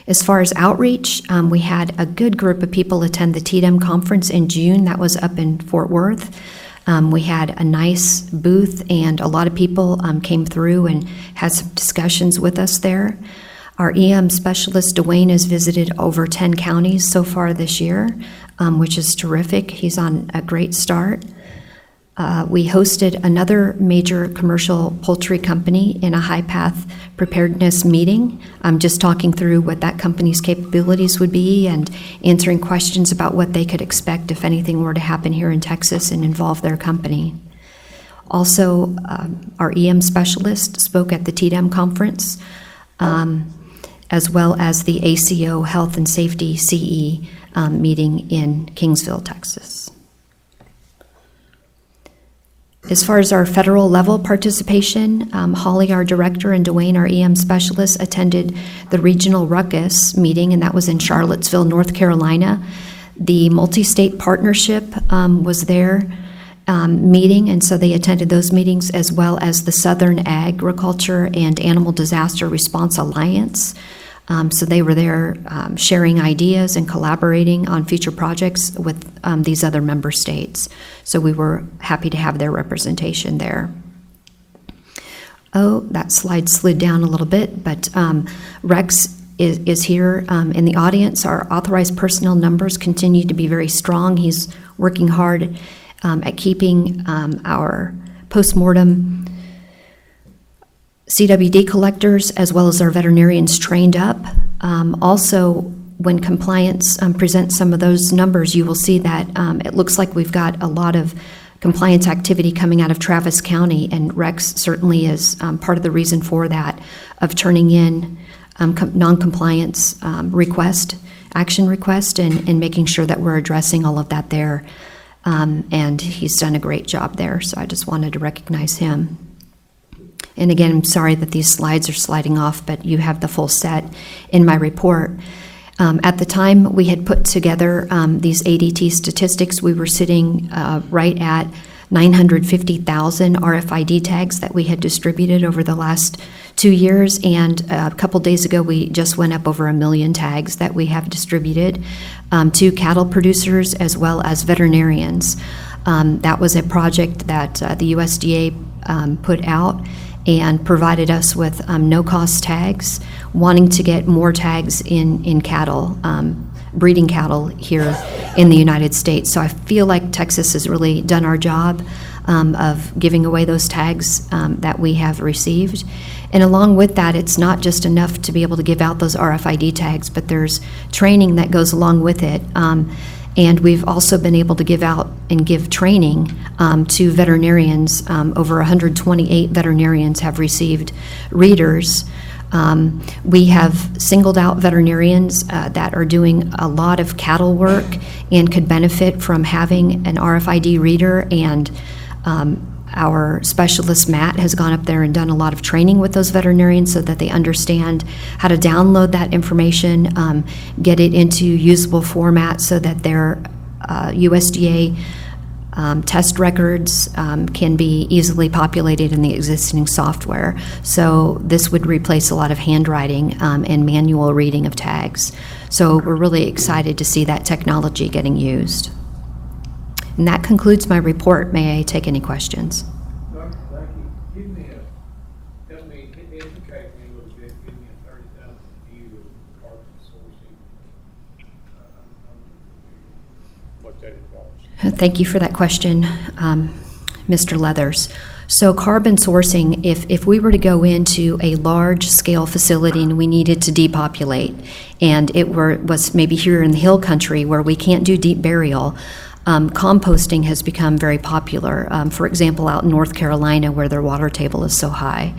As far as outreach, we had a good group of people attend the TDEM conference in June. That was up in Fort Worth. We had a nice booth, and a lot of people came through and had some discussions with us there. Our EM specialist, Dwayne, has visited over 10 counties so far this year, which is terrific. He's on a great start. We hosted another major commercial poultry company in a high-path preparedness meeting, just talking through what that company's capabilities would be and answering questions about what they could expect if anything were to happen here in Texas and involve their company. Also, our EM specialist spoke at the TDEM conference, as well as the ACO Health and Safety CE meeting in Kingsville, Texas. As far as our federal level participation, Holly, our director, and Dwayne, our EM specialist, attended the regional Ruckus meeting, and that was in Charlottesville, North Carolina. The multi-state partnership was there meeting, and so they attended those meetings, as well as the Southern Agriculture and Animal Disaster Response Alliance. So they were there sharing ideas and collaborating on future projects with these other member states. So we were happy to have their representation there. Oh, that slide slid down a little bit, but Rex is here in the audience. Our authorized personnel numbers continue to be very strong. He's working hard at keeping our postmortem CWD collectors as well as our veterinarians trained up. Also, when compliance presents some of those numbers, you will see that it looks like we've got a lot of compliance activity coming out of Travis County, and Rex certainly is part of the reason for that, of turning in non-compliance action request, and making sure that we're addressing all of that there. And he's done a great job there, so I just wanted to recognize him. And again, I'm sorry that these slides are sliding off, but you have the full set in my report. At the time we had put together these ADT statistics, we were sitting right at 950,000 RFID tags that we had distributed over the last 2 years, and a couple days ago we just went up over 1 million tags that we have distributed to cattle producers as well as veterinarians. That was a project that the USDA put out and provided us with no-cost tags, wanting to get more tags in cattle, breeding cattle here in the United States. So I feel like Texas has really done our job of giving away those tags that we have received. And along with that, it's not just enough to be able to give out those RFID tags, but there's training that goes along with it. And we've also been able to give out and give training to veterinarians. Over 128 veterinarians have received readers. We have singled out veterinarians that are doing a lot of cattle work and could benefit from having an RFID reader, and our specialist, Matt, has gone up there and done a lot of training with those veterinarians so that they understand how to download that information, get it into usable format so that their USDA test records can be easily populated in the existing software. So this would replace a lot of handwriting and manual reading of tags. So we're really excited to see that technology getting used. And that concludes my report. May I take any questions? Doctor, thank you. Give me help me, educate me a little bit, give me a 30,000 view of carbon sourcing. What that involves. Thank you for that question, Mr. Leathers. So carbon sourcing, if we were to go into a large-scale facility and we needed to depopulate, and was maybe here in the hill country where we can't do deep burial, composting has become very popular. For example, out in North Carolina where their water table is so high.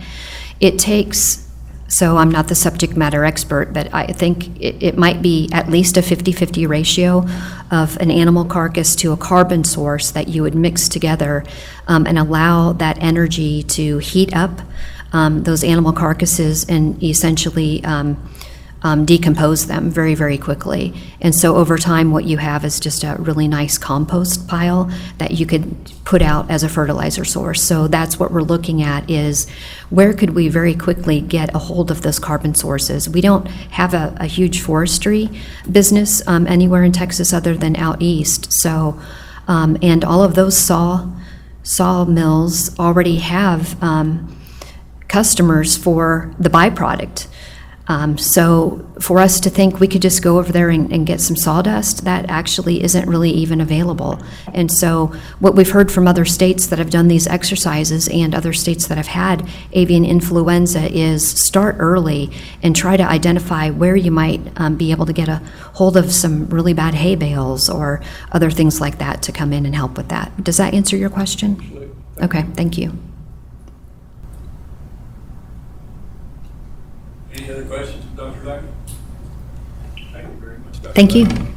So I'm not the subject matter expert, but I think it might be at least a 50-50 ratio of an animal carcass to a carbon source that you would mix together and allow that energy to heat up those animal carcasses and essentially decompose them very, very quickly. And so over time, what you have is just a really nice compost pile that you could put out as a fertilizer source. So that's what we're looking at, is where could we very quickly get a hold of those carbon sources? We don't have a huge forestry business anywhere in Texas other than out east. So, and all of those sawmills already have customers for the byproduct. So for us to think we could just go over there and get some sawdust, that actually isn't really even available. And so what we've heard from other states that have done these exercises and other states that have had avian influenza is start early and try to identify where you might be able to get a hold of some really bad hay bales or other things like that to come in and help with that. Does that answer your question? Absolutely. Okay, thank you. Any other questions, Dr. Duggan? Thank you very much, Dr. Thank you. Duggan.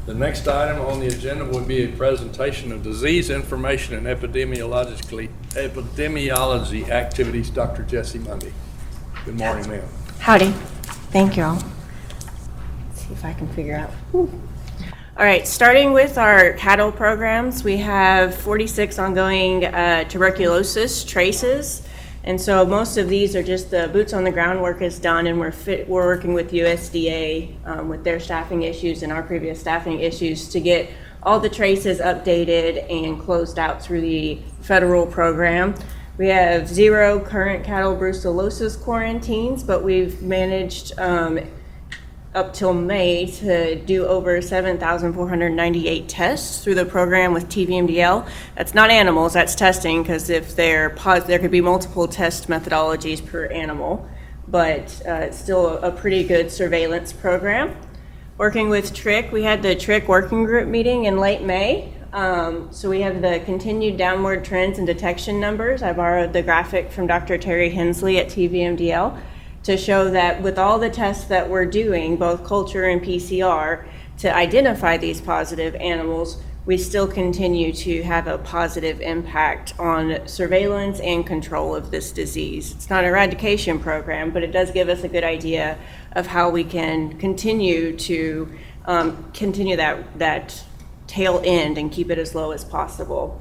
The next item on the agenda would be a presentation of disease information and epidemiology activities. Dr. Jessie Mundy. Good morning, ma'am. Howdy. Thank you all. Let's see if I can figure out. All right, starting with our cattle programs, we have 46 ongoing tuberculosis traces. And so most of these are just the boots on the ground work is done, and we're working with USDA with their staffing issues and our previous staffing issues to get all the traces updated and closed out through the federal program. We have 0 current cattle brucellosis quarantines, but we've managed up till May to do over 7,498 tests through the program with TVMDL. That's not animals, that's testing, because if there could be multiple test methodologies per animal, but it's still a pretty good surveillance program. Working with TRIC, we had the TRIC working group meeting in late May. So we have the continued downward trends and detection numbers. I borrowed the graphic from Dr. Terry Hensley at TVMDL to show that with all the tests that we're doing, both culture and PCR, to identify these positive animals, we still continue to have a positive impact on surveillance and control of this disease. It's not an eradication program, but it does give us a good idea of how we can continue to continue that tail end and keep it as low as possible.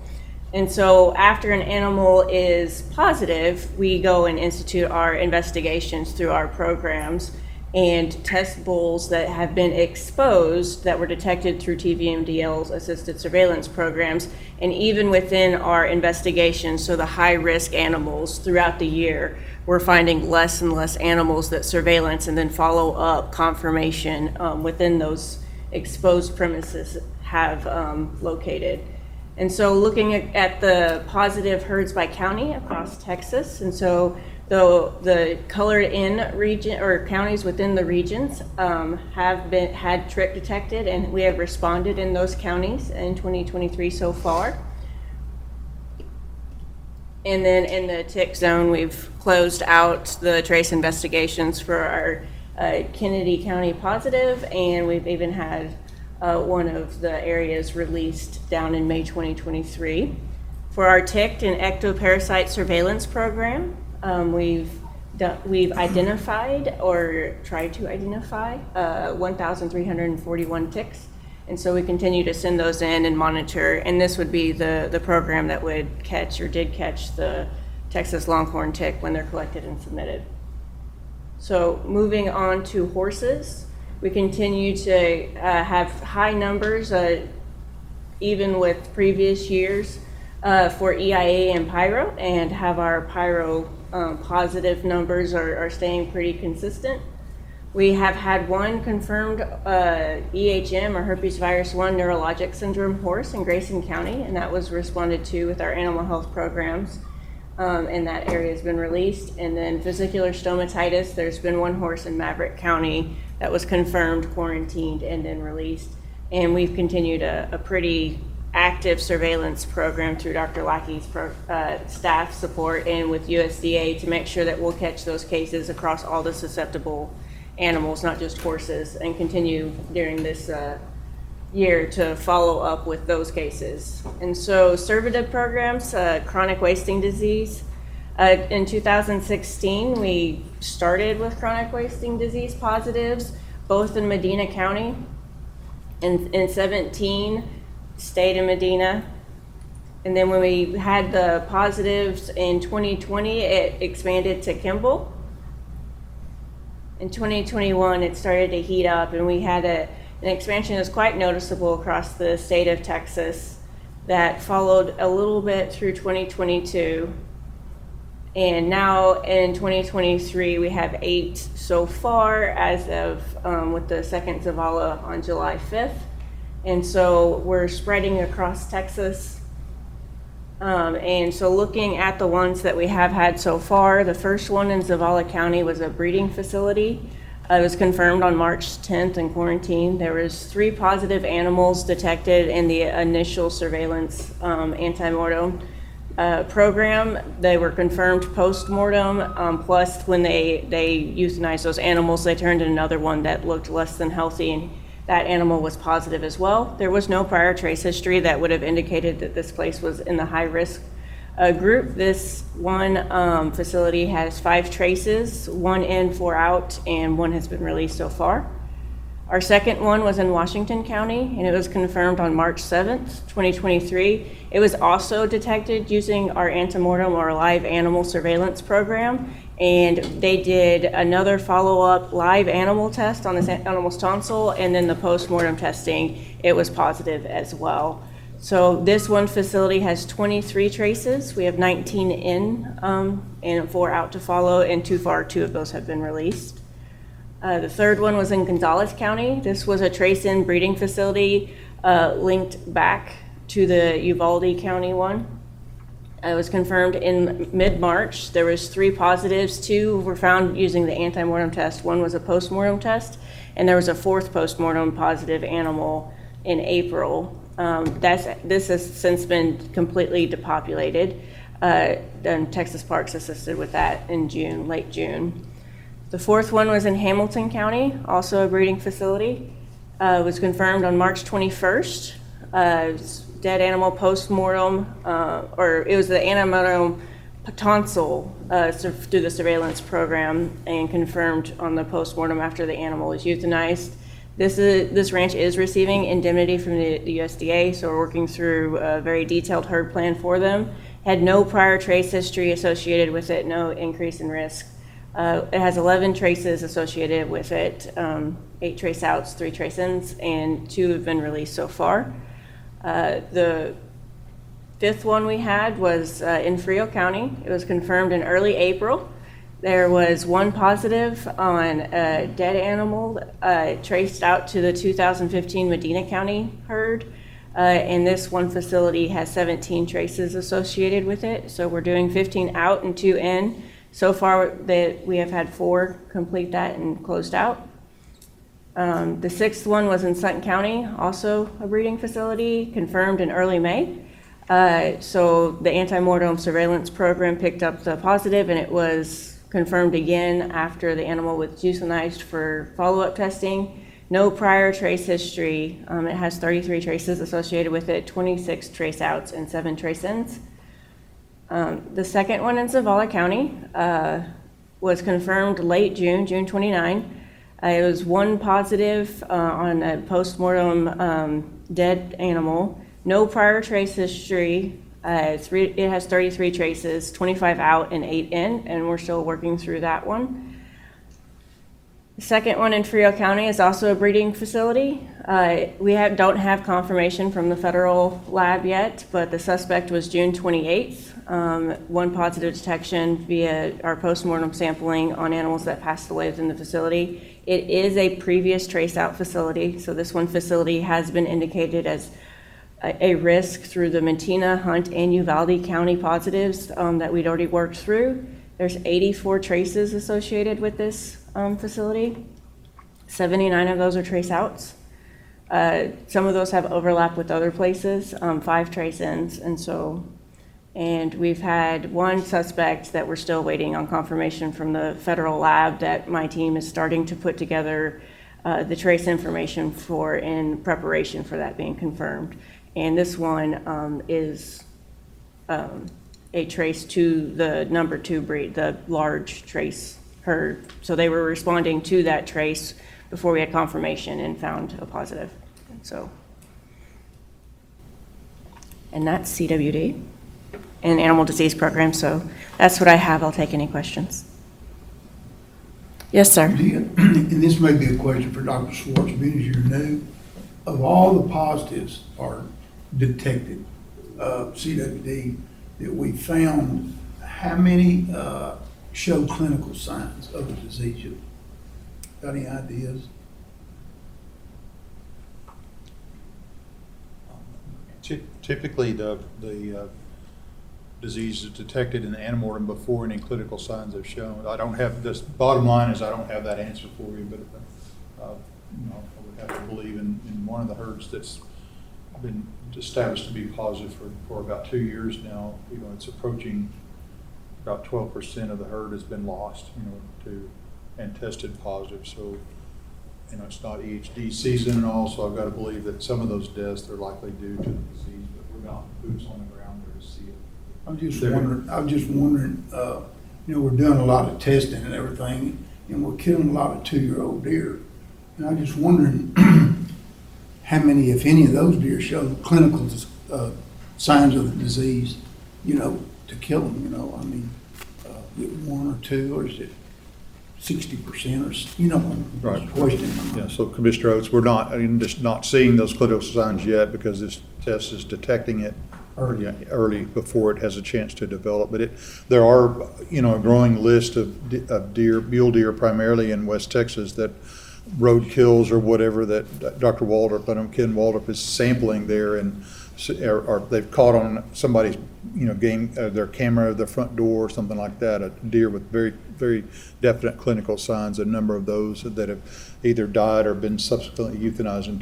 And so after an animal is positive, we go and institute our investigations through our programs and test bulls that have been exposed that were detected through TVMDL's assisted surveillance programs. And even within our investigations, so the high-risk animals throughout the year, we're finding less and less animals that surveillance and then follow-up confirmation within those exposed premises have located. And so looking at the positive herds by county across Texas, and so the colored in region or counties within the regions have had TRIC detected, and we have responded in those counties in 2023 so far. And then in the tick zone, we've closed out the trace investigations for our Kennedy County positive, and we've even had one of the areas released down in May 2023. For our tick and ectoparasite surveillance program, we've identified or tried to identify 1,341 ticks. And so we continue to send those in and monitor. And this would be the program that would catch or did catch the Texas longhorn tick when they're collected and submitted. So moving on to horses. We continue to have high numbers, even with previous years, for EIA and Pyro, and have our Pyro positive numbers are staying pretty consistent. We have had one confirmed EHM, or herpes virus 1 neurologic syndrome horse in Grayson County, and that was responded to with our animal health programs. and that area has been released. And then vesicular stomatitis, there's been one horse in Maverick County that was confirmed, quarantined, and then released. And we've continued a pretty active surveillance program through Dr. Lackey's staff support and with USDA to make sure that we'll catch those cases across all the susceptible animals, not just horses, and continue during this year to follow up with those cases. And so SERVIDIV programs, chronic wasting disease. In 2016, we started with chronic wasting disease positives, both in Medina County. In 17, stayed in Medina. And then when we had the positives in 2020, it expanded to Kimball. In 2021, it started to heat up, and we had an expansion that was quite noticeable across the state of Texas that followed a little bit through 2022. And now in 2023, we have 8 so far as of with the second Zavala on July 5th. And so we're spreading across Texas. And so looking at the ones that we have had so far, the first one in Zavala County was a breeding facility. It was confirmed on March 10th in quarantine. There was 3 positive animals detected in the initial surveillance antemortem program. They were confirmed post-mortem, plus when they euthanized those animals, they turned in another one that looked less than healthy, and that animal was positive as well. There was no prior trace history that would have indicated that this place was in the high-risk group. This one facility has 5 traces, 1 in, 4 out, and 1 has been released so far. Our second one was in Washington County, and it was confirmed on March 7th, 2023. It was also detected using our antemortem or live animal surveillance program, and they did another follow-up live animal test on this animal's tonsil, and then the post-mortem testing, it was positive as well. So this one facility has 23 traces. We have 19 in and 4 out to follow, and 2 of those have been released. The third one was in Gonzales County. This was a trace-in breeding facility linked back to the Uvalde County one. It was confirmed in mid-March. There was 3 positives. 2 were found using the antemortem test. 1 was a postmortem test, and there was a 4th postmortem positive animal in April. This has since been completely depopulated. And Texas Parks assisted with that in June, late June. The 4th one was in Hamilton County, also a breeding facility. It was confirmed on March 21st. Dead animal post-mortem, or it was the antemortem tonsil through the surveillance program, and confirmed on the post-mortem after the animal was euthanized. This ranch is receiving indemnity from the USDA, so we're working through a very detailed herd plan for them. Had no prior trace history associated with it, no increase in risk. It has 11 traces associated with it, 8 trace outs, 3 trace ins, and 2 have been released so far. The 5th one we had was in Frio County. It was confirmed in early April. There was 1 positive on a dead animal traced out to the 2015 Medina County herd. And this one facility has 17 traces associated with it. So we're doing 15 out and 2 in. So far, we have had 4 complete that and closed out. The 6th one was in Sutton County, also a breeding facility, confirmed in early May. So the antemortem surveillance program picked up the positive, and it was confirmed again after the animal was euthanized for follow-up testing. No prior trace history. It has 33 traces associated with it, 26 trace outs, and 7 trace ins. The second one in Zavala County was confirmed late June, June 29. It was 1 positive on a post-mortem dead animal. No prior trace history. It has 33 traces, 25 out and 8 in, and we're still working through that one. The second one in Frio County is also a breeding facility. We don't have confirmation from the federal lab yet, but the suspect was June 28th. 1 positive detection via our postmortem sampling on animals that passed away within the facility. It is a previous trace out facility, so this one facility has been indicated as a risk through the Matina, Hunt, and Uvalde County positives that we'd already worked through. There's 84 traces associated with this facility. 79 of those are trace outs. Some of those have overlap with other places, 5 trace ins, and we've had one suspect that we're still waiting on confirmation from the federal lab that my team is starting to put together the trace information for in preparation for that being confirmed. And this one is a trace to the number 2 breed, the large trace herd. So they were responding to that trace before we had confirmation and found a positive. And that's CWD and Animal Disease Program. So that's what I have. I'll take any questions. Yes, sir. And this may be a question for Dr. Schwartz, being as you're new, of all the positives are detected, CWD, that we found, how many show clinical signs of the disease? Got any ideas? Typically, the disease is detected in the antemortem before any clinical signs are shown. I don't have this. Bottom line is I don't have that answer for you, but I would have to believe in one of the herds that's been established to be positive for about 2 years now. It's approaching about 12% of the herd has been lost, and tested positive. So, it's not EHD season and all, so I've got to believe that some of those deaths are likely due to the disease, but we're not boots on the ground there to see it. I'm just wondering, we're doing a lot of testing and everything, and we're killing a lot of 2-year-old deer. And I'm just wondering how many, if any, of those deer show clinical signs of the disease, to kill them, is it 1 or 2, or is it 60%, or, Right. Question. Yeah, so Commissioner Oates, we're just not seeing those clinical signs yet because this test is detecting it early before it has a chance to develop. But there are, a growing list of deer, mule deer primarily in West Texas, that road kills or whatever that Dr. Waldrop, Ken Waldrop is sampling there, and or they've caught on somebody's, their camera, their front door, or something like that, a deer with very, very definite clinical signs. A number of those that have either died or been subsequently euthanized and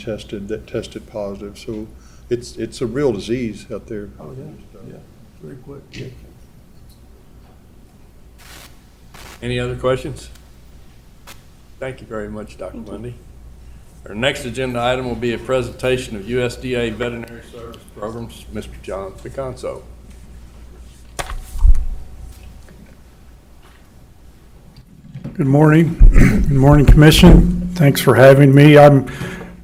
tested positive. So it's a real disease out there. Oh, yeah. Very quick. Yeah. Any other questions? Thank you very much, Dr. Mundy. Our next agenda item will be a presentation of USDA Veterinary Service Programs, Mr. John Picanso. Good morning. Good morning, Commission. Thanks for having me. I'd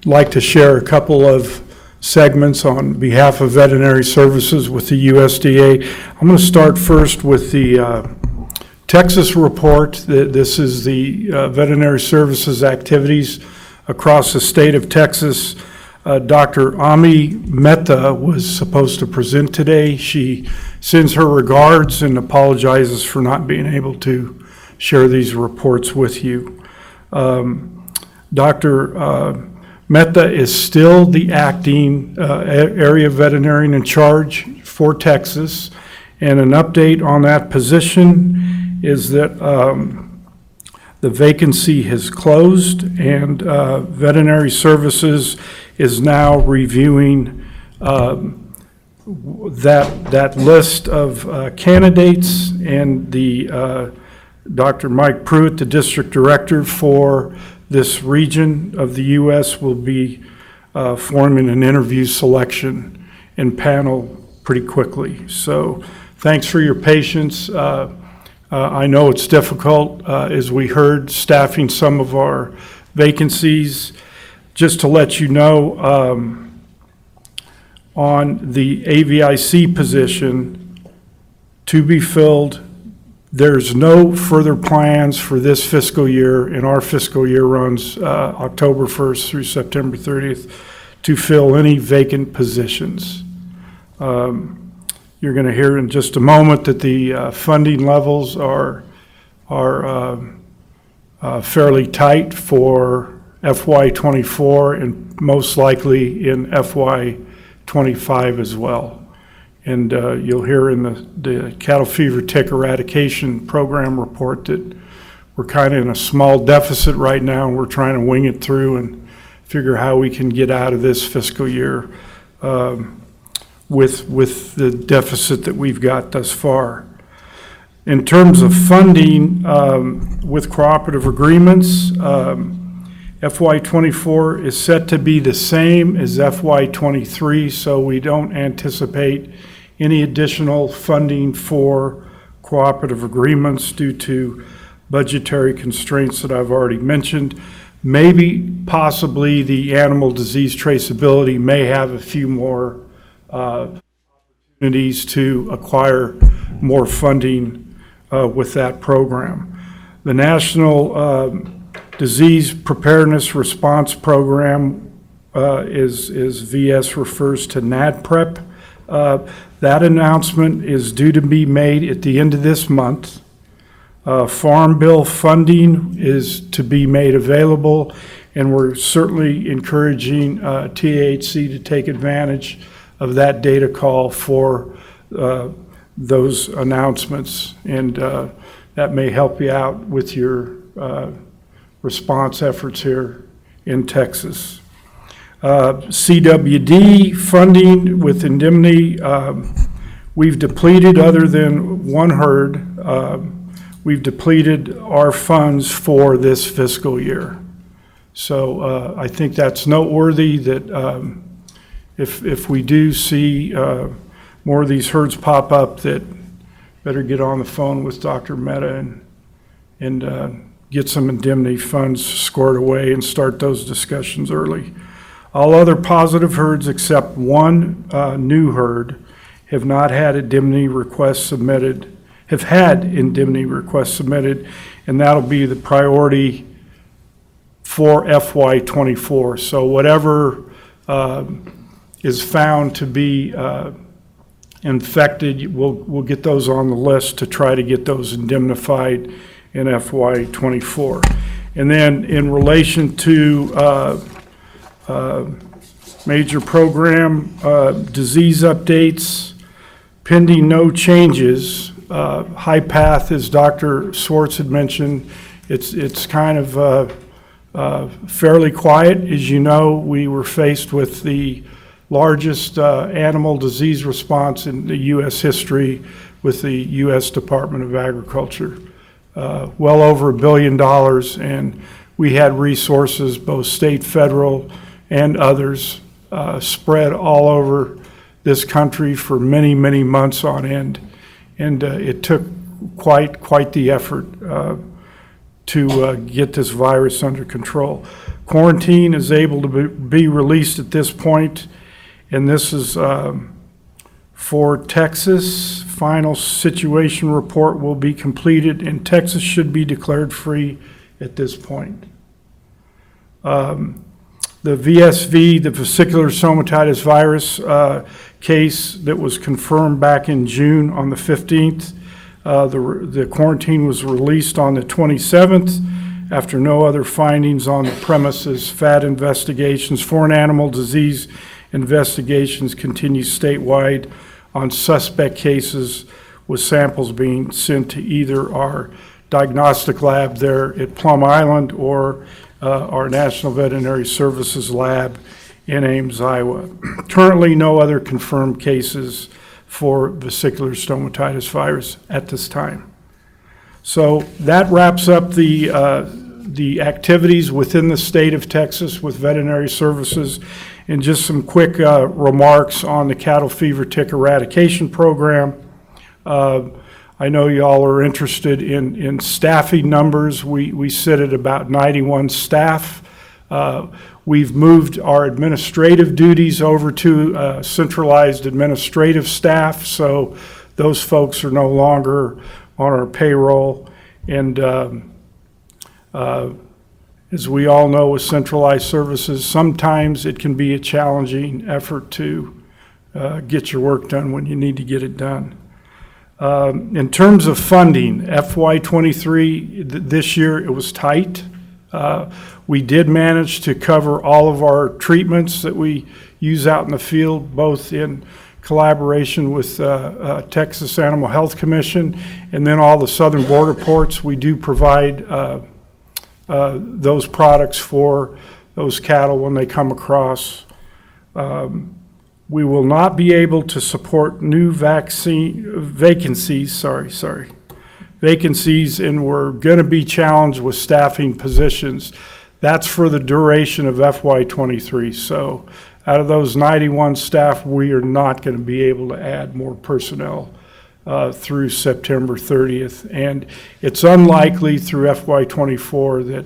like to share a couple of segments on behalf of Veterinary Services with the USDA. I'm going to start first with the Texas report. This is the Veterinary Services activities across the state of Texas. Dr. Ami Mehta was supposed to present today. She sends her regards and apologizes for not being able to share these reports with you. Dr. Mehta is still the acting area veterinarian in charge for Texas, and an update on that position is that the vacancy has closed, and Veterinary Services is now reviewing that list of candidates, and the Dr. Mike Pruitt, the district director for this region of the U.S., will be forming an interview selection and panel pretty quickly. So thanks for your patience. I know it's difficult, as we heard, staffing some of our vacancies. Just to let you know, on the AVIC position to be filled, there's no further plans for this fiscal year, and our fiscal year runs October 1st through September 30th, to fill any vacant positions. You're going to hear in just a moment that the funding levels are fairly tight for FY24 and most likely in FY25 25 as well. And you'll hear in the cattle fever tick eradication program report that we're kind of in a small deficit right now, and we're trying to wing it through and figure how we can get out of this fiscal year with the deficit that we've got thus far. In terms of funding with cooperative agreements, FY24 is set to be the same as FY23, so we don't anticipate any additional funding for cooperative agreements due to budgetary constraints that I've already mentioned. Maybe, possibly, the animal disease traceability may have a few more opportunities to acquire more funding with that program. The National Disease Preparedness Response Program is VS refers to NADPREP. That announcement is due to be made at the end of this month. Farm Bill funding is to be made available, and we're certainly encouraging TAHC to take advantage of that data call for those announcements, and that may help you out with your response efforts here in Texas. CWD funding with indemnity, we've depleted, other than one herd, we've depleted our funds for this fiscal year. So I think that's noteworthy that if we do see more of these herds pop up, that better get on the phone with Dr. Mehta and get some indemnity funds squared away and start those discussions early. All other positive herds except one new herd have not had indemnity requests submitted, have had indemnity requests submitted, and that'll be the priority for FY24. So whatever is found to be infected, we'll get those on the list to try to get those indemnified in FY24. And then in relation to major program disease updates, pending no changes, High Path, as Dr. Swartz had mentioned, it's kind of fairly quiet. As you know, we were faced with the largest animal disease response in the U.S. history with the U.S. Department of Agriculture. Well over $1 billion, and we had resources, both state, federal, and others, spread all over this country for many, many months on end. And it took quite the effort to get this virus under control. Quarantine is able to be released at this point, and this is for Texas. Final situation report will be completed, and Texas should be declared free at this point. The VSV, the vesicular stomatitis virus case that was confirmed back in June on the 15th, the quarantine was released on the 27th after no other findings on the premises. FAD investigations, foreign animal disease investigations continue statewide on suspect cases, with samples being sent to either our diagnostic lab there at Plum Island or our National Veterinary Services lab in Ames, Iowa. Currently, no other confirmed cases for vesicular stomatitis virus at this time. So that wraps up the activities within the state of Texas with veterinary services. And just some quick remarks on the cattle fever tick eradication program. I know y'all are interested in staffing numbers. We sit at about 91 staff. We've moved our administrative duties over to centralized administrative staff, so those folks are no longer on our payroll. And as we all know with centralized services, sometimes it can be a challenging effort to get your work done when you need to get it done. In terms of funding, FY23, this year it was tight. We did manage to cover all of our treatments that we use out in the field, both in collaboration with Texas Animal Health Commission and then all the southern border ports. We do provide those products for those cattle when they come across. We will not be able to support new vacancies, and we're going to be challenged with staffing positions. That's for the duration of FY23. So out of those 91 staff, we are not going to be able to add more personnel through September 30th. And it's unlikely through FY24 that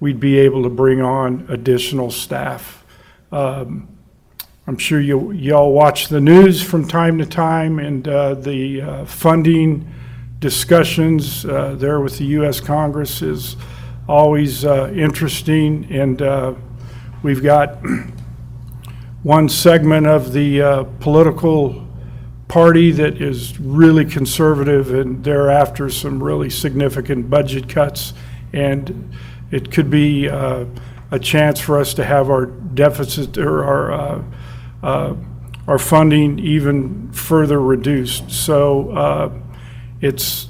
we'd be able to bring on additional staff. I'm sure y'all watch the news from time to time, and the funding discussions there with the U.S. Congress is always interesting, and we've got one segment of the political party that is really conservative, and thereafter some really significant budget cuts, and it could be a chance for us to have our deficit or our funding even further reduced. So it's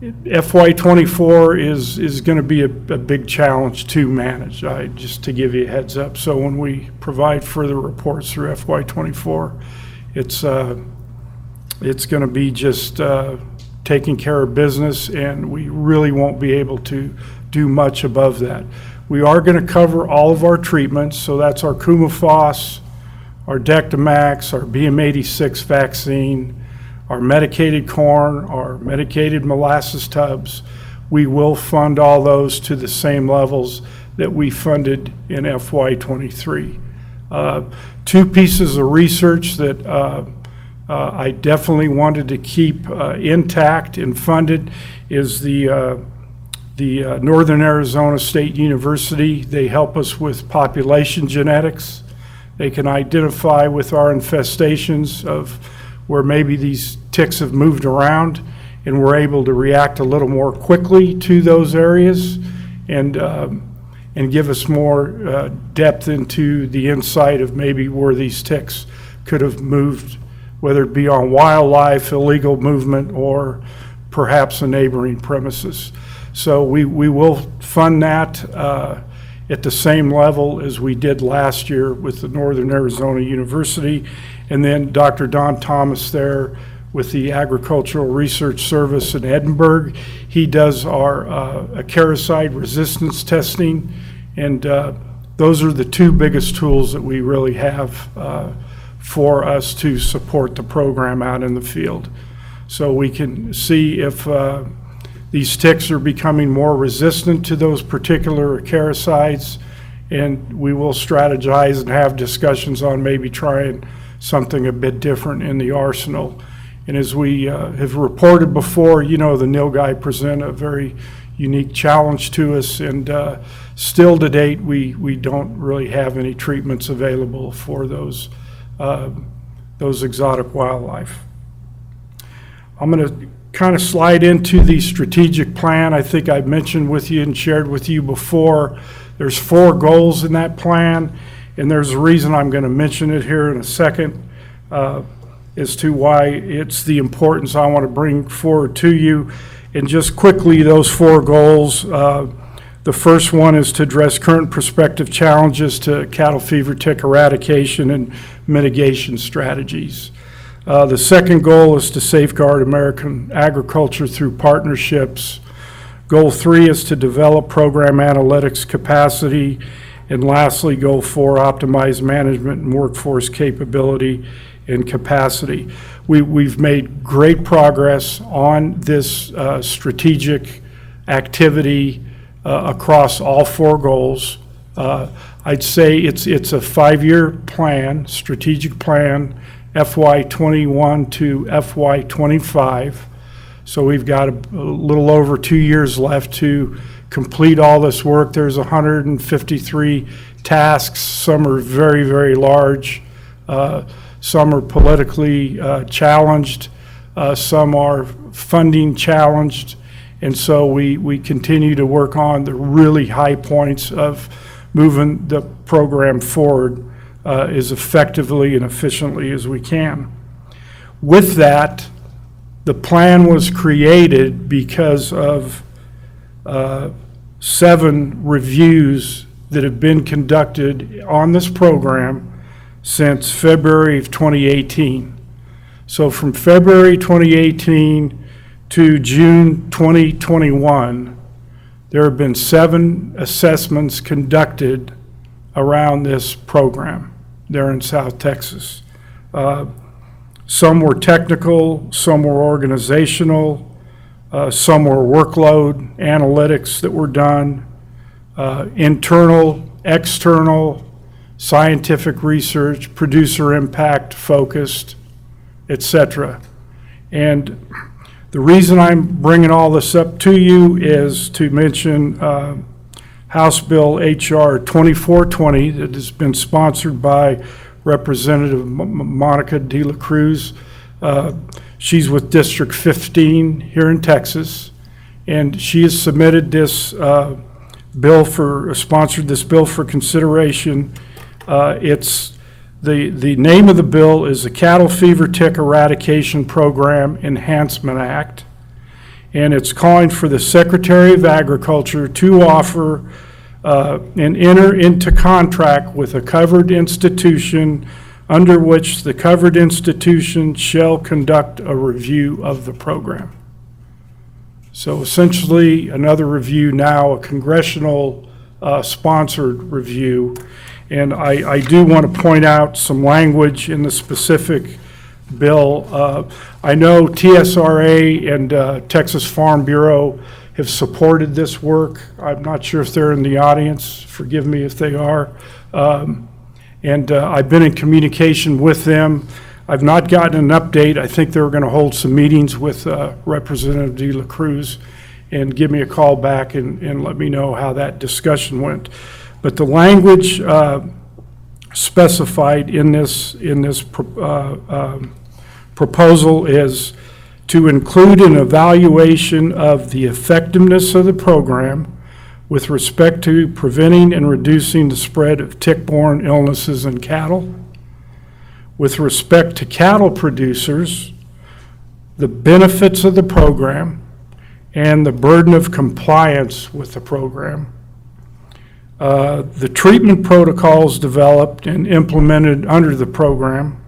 FY24 is going to be a big challenge to manage, just to give you a heads up. So when we provide further reports through FY24, it's going to be just taking care of business, and we really won't be able to do much above that. We are going to cover all of our treatments, so that's our Coumadin, our Dectomax, our BM86 vaccine, our medicated corn, our medicated molasses tubs. We will fund all those to the same levels that we funded in FY23. Two pieces of research that I definitely wanted to keep intact and funded is the Northern Arizona State University. They help us with population genetics. They can identify with our infestations of where maybe these ticks have moved around, and we're able to react a little more quickly to those areas and give us more depth into the insight of maybe where these ticks could have moved, whether it be on wildlife, illegal movement, or perhaps a neighboring premises. So we will fund that at the same level as we did last year with the Northern Arizona University. And then Dr. Don Thomas there with the Agricultural Research Service in Edinburgh. He does our acaricide resistance testing, and those are the two biggest tools that we really have for us to support the program out in the field. So we can see if these ticks are becoming more resistant to those particular acaricides, and we will strategize and have discussions on maybe trying something a bit different in the arsenal. And as we have reported before, you know, the nilgai present a very unique challenge to us, and still to date we don't really have any treatments available for those exotic wildlife. I'm going to kind of slide into the strategic plan. I think I've mentioned with you and shared with you before, there's 4 goals in that plan, and there's a reason I'm going to mention it here in a second as to why it's the importance I want to bring forward to you. And just quickly, those 4 goals, the first one is to address current prospective challenges to cattle fever tick eradication and mitigation strategies. The second goal is to safeguard American agriculture through partnerships. Goal 3 is to develop program analytics capacity. And lastly, Goal 4, optimize management and workforce capability and capacity. We've made great progress on this strategic activity across all 4 goals. I'd say it's a 5-year plan, strategic plan, FY21 to FY25. So we've got a little over 2 years left to complete all this work. There's 153 tasks. Some are very, very large. Some are politically challenged. Some are funding challenged. And so we continue to work on the really high points of moving the program forward as effectively and efficiently as we can. With that, the plan was created because of 7 reviews that have been conducted on this program since February of 2018. So from February 2018 to June 2021, there have been 7 assessments conducted around this program there in South Texas. Some were technical, some were organizational, some were workload analytics that were done, internal, external, scientific research, producer impact focused, etc. And the reason I'm bringing all this up to you is to mention House Bill H.R. 2420 that has been sponsored by Representative Monica De La Cruz. She's with District 15 here in Texas, and she has submitted this sponsored this bill for consideration. It's the name of the bill is the Cattle Fever Tick Eradication Program Enhancement Act, and it's calling for the Secretary of Agriculture to offer and enter into contract with a covered institution under which the covered institution shall conduct a review of the program. So essentially, another review now, a congressional sponsored review. And I do want to point out some language in the specific bill. I know TSRA and Texas Farm Bureau have supported this work. I'm not sure if they're in the audience. Forgive me if they are. And I've been in communication with them. I've not gotten an update. I think they're going to hold some meetings with Representative De La Cruz and give me a call back and let me know how that discussion went. But the language specified in this proposal is to include an evaluation of the effectiveness of the program with respect to preventing and reducing the spread of tick-borne illnesses in cattle. With respect to cattle producers, the benefits of the program and the burden of compliance with the program. The treatment protocols developed and implemented under the program,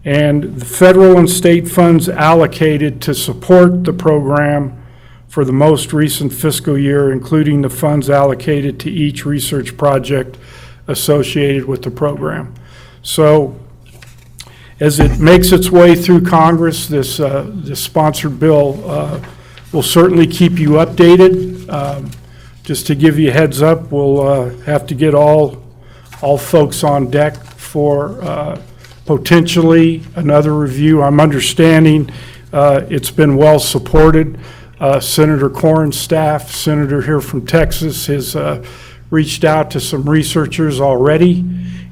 and the federal and state funds allocated to support the program for the most recent fiscal year, including the funds allocated to each research project associated with the program. So as it makes its way through Congress, this sponsored bill will certainly keep you updated. Just to give you a heads up, we'll have to get all folks on deck for potentially another review. I'm understanding it's been well supported. Senator Cornyn's staff, senator here from Texas, has reached out to some researchers already,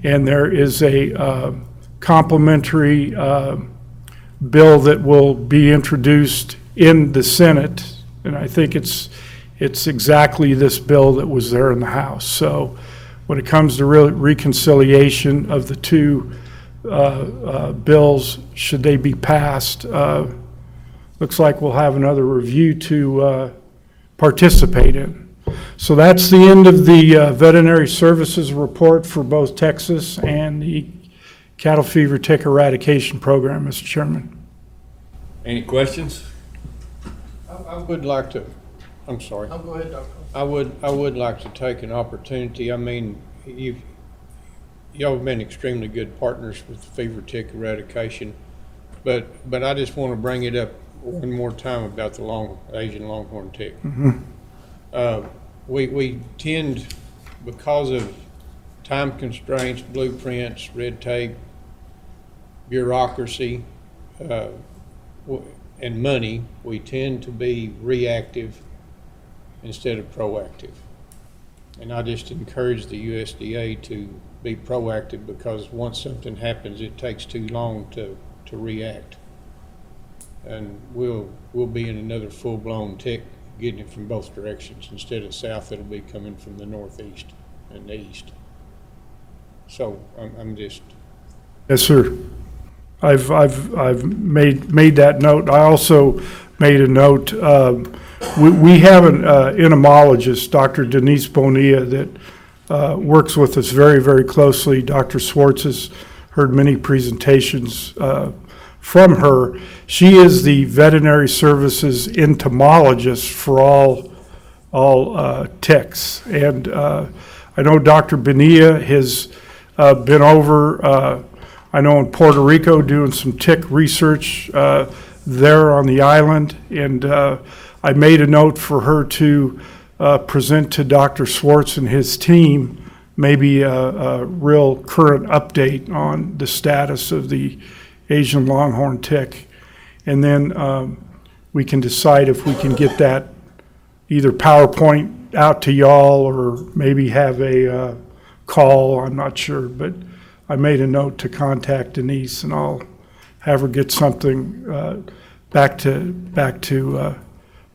and there is a complementary bill that will be introduced in the Senate, and I think it's exactly this bill that was there in the House. So when it comes to reconciliation of the two bills, should they be passed, looks like we'll have another review to participate in. So that's the end of the veterinary services report for both Texas and the Cattle Fever Tick Eradication Program, Mr. Chairman. Any questions? I would like to, I'm sorry. Oh, go ahead, Doctor. I would like to take an opportunity. I mean, y'all have been extremely good partners with fever tick eradication, but I just want to bring it up one more time about the Asian longhorn tick. Mm-hmm. We tend, because of time constraints, blueprints, red tape, bureaucracy, and money, we tend to be reactive instead of proactive. And I just encourage the USDA to be proactive, because once something happens, it takes too long to react. and we'll be in another full-blown tick, getting it from both directions. Instead of south, it'll be coming from the northeast and the east. So I'm just, Yes, sir. I've made that note. I also made a note, we have an entomologist, Dr. Denise Bonilla, that works with us very, very closely. Dr. Swartz has heard many presentations from her. She is the veterinary services entomologist for all ticks. And I know Dr. Bonilla has been over, I know in Puerto Rico, doing some tick research there on the island. And I made a note for her to present to Dr. Swartz and his team maybe a real current update on the status of the Asian longhorn tick. And then we can decide if we can get that either PowerPoint out to y'all or maybe have a call, I'm not sure. But I made a note to contact Denise, and I'll have her get something back to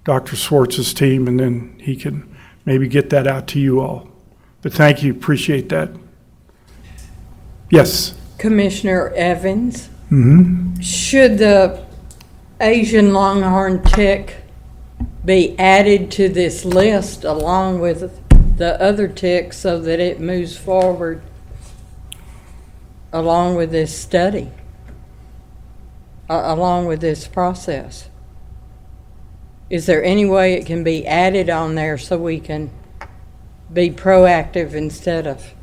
Dr. Swartz's team, and then he can maybe get that out to you all. But thank you, appreciate that. Yes? Commissioner Evans, Mm-hmm. should the Asian longhorn tick be added to this list along with the other ticks so that it moves forward along with this study, along with this process? Is there any way it can be added on there so we can be proactive instead of?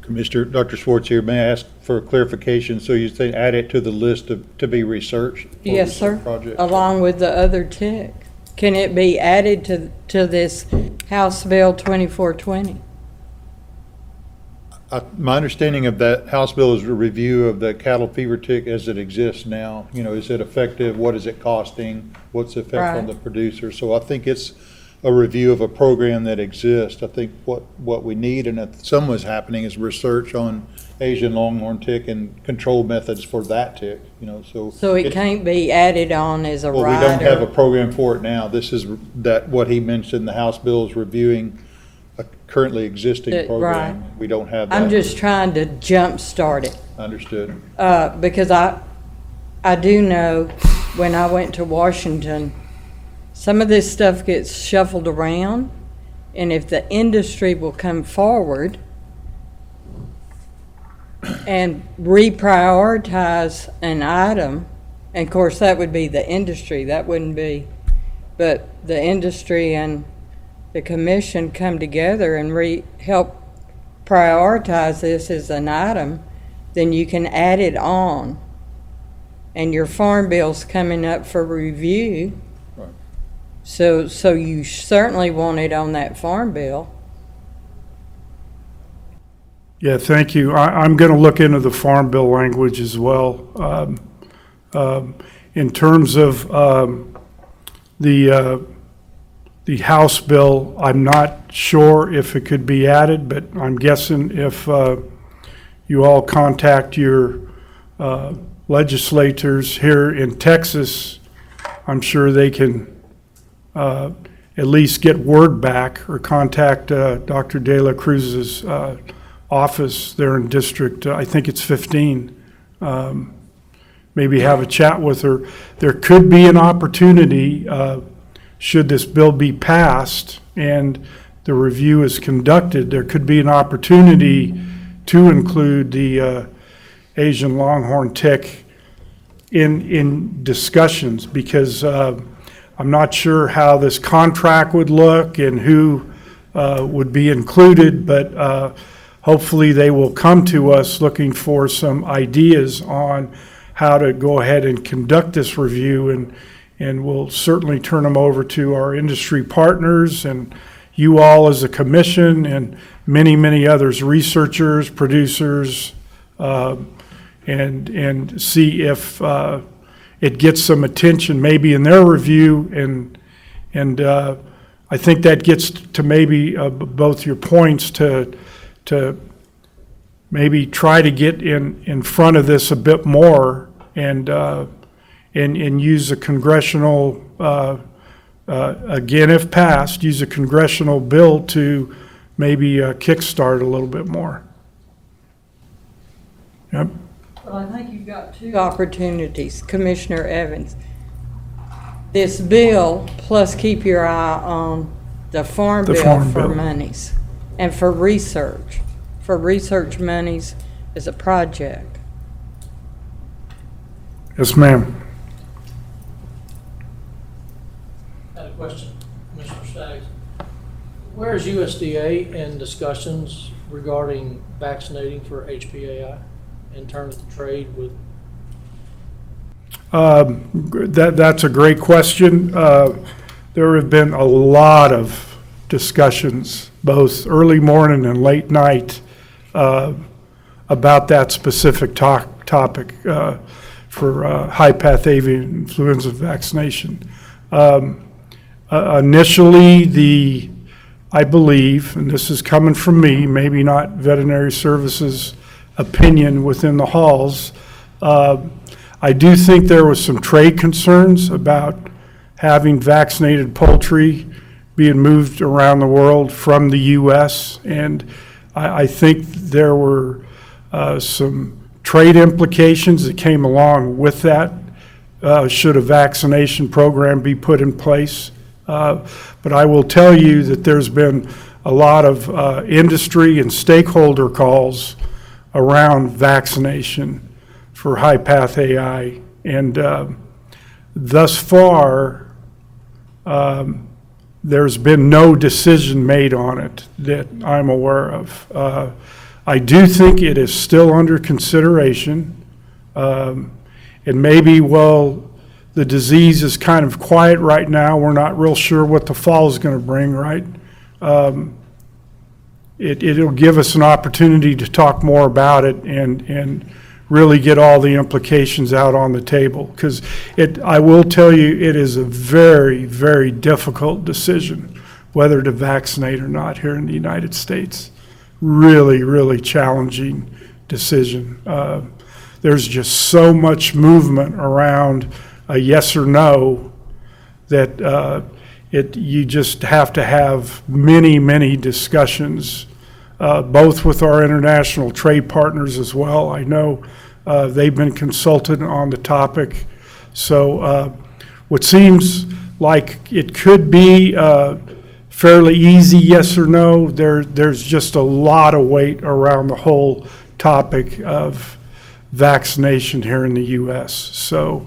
Commissioner, Dr. Swartz here, may I ask for clarification? So you say add it to the list to be researched? for Yes, this sir. Project? Along with the other tick. Can it be added to this House Bill 2420? My understanding of that House bill is a review of the cattle fever tick as it exists now. You know, is it effective? What is it costing? What's the effect on Right. the producer? So I think it's a review of a program that exists. I think what we need, and if some was happening, is research on Asian longhorn tick and control methods for that tick, you know, so. So it can't be added on as a Well, we don't have a rider? program for it now. This is what he mentioned, the House bill is reviewing a currently existing Right. program. We don't have that. I'm just trying to jumpstart it. Understood. Because I do know when I went to Washington, some of this stuff gets shuffled around, and if the industry will come forward and reprioritize an item, and of course that would be the industry, that wouldn't be, but the industry and the commission come together and help prioritize this as an item, then you can add it on. And your farm bill's coming up for review. Right. So you certainly want it on that farm bill. Yeah, thank you. I'm going to look into the Farm Bill language as well. In terms of the House bill, I'm not sure if it could be added, but I'm guessing if you all contact your legislators here in Texas, I'm sure they can at least get word back or contact Dr. De La Cruz's office there in District, I think it's 15. Maybe have a chat with her. There could be an opportunity, should this bill be passed and the review is conducted, there could be an opportunity to include the Asian longhorn tick in discussions, because I'm not sure how this contract would look and who would be included, but hopefully they will come to us looking for some ideas on how to go ahead and conduct this review, and we'll certainly turn them over to our industry partners and you all as a commission and many, many others, researchers, producers, and see if it gets some attention maybe in their review, and I think that gets to maybe both your points to maybe try to get in front of this a bit more and and use a congressional, again, if passed, use a congressional bill to maybe kickstart a little bit more. Yep. Well, I think you've got two opportunities, Commissioner Evans. This bill, plus keep your eye on the Farm The Bill Farm for Bill. monies and for research monies as a project. Yes, ma'am. I had a question, Commissioner Staggs. Where is USDA in discussions regarding vaccinating for HPAI in terms of the trade with? That's a great question. There have been a lot of discussions, both early morning and late night, about that specific topic for high-path avian influenza vaccination. Initially, I believe, and this is coming from me, maybe not veterinary services opinion within the halls, I do think there was some trade concerns about having vaccinated poultry being moved around the world from the U.S. And I think there were some trade implications that came along with that, should a vaccination program be put in place. But I will tell you that there's been a lot of industry and stakeholder calls around vaccination for high-path AI. And thus far, there's been no decision made on it that I'm aware of. I do think it is still under consideration. And maybe, well, the disease is kind of quiet right now. We're not real sure what the fall is going to bring, right? It'll give us an opportunity to talk more about it and really get all the implications out on the table. Because I will tell you, it is a very, very difficult decision whether to vaccinate or not here in the United States. Really, really challenging decision. There's just so much movement around a yes or no that you just have to have many, many discussions, both with our international trade partners as well. I know they've been consulted on the topic. So what seems like it could be fairly easy yes or no, there's just a lot of weight around the whole topic of vaccination here in the U.S. So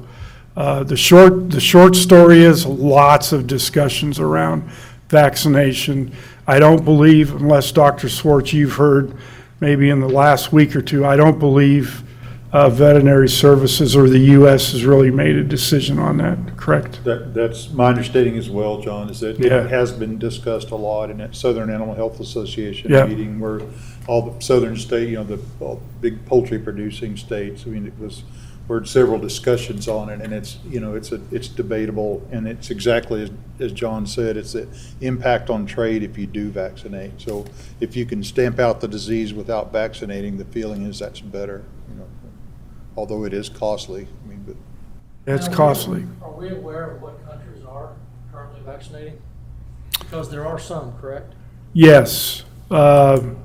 the short story is lots of discussions around vaccination. I don't believe, unless Dr. Swartz, you've heard maybe in the last week or two, I don't believe veterinary services or the U.S. has really made a decision on that, correct? That's my understanding as well, John, is that Yeah. it has been discussed a lot in that Southern Animal Health Association Yeah. meeting where all the southern state, all big poultry producing states, were several discussions on it, and it's debatable, and it's exactly as John said, it's the impact on trade if you do vaccinate. So if you can stamp out the disease without vaccinating, the feeling is that's better, although it is costly. But It's costly. Are we aware of what countries are currently vaccinating? Because there are some, correct? Yes, and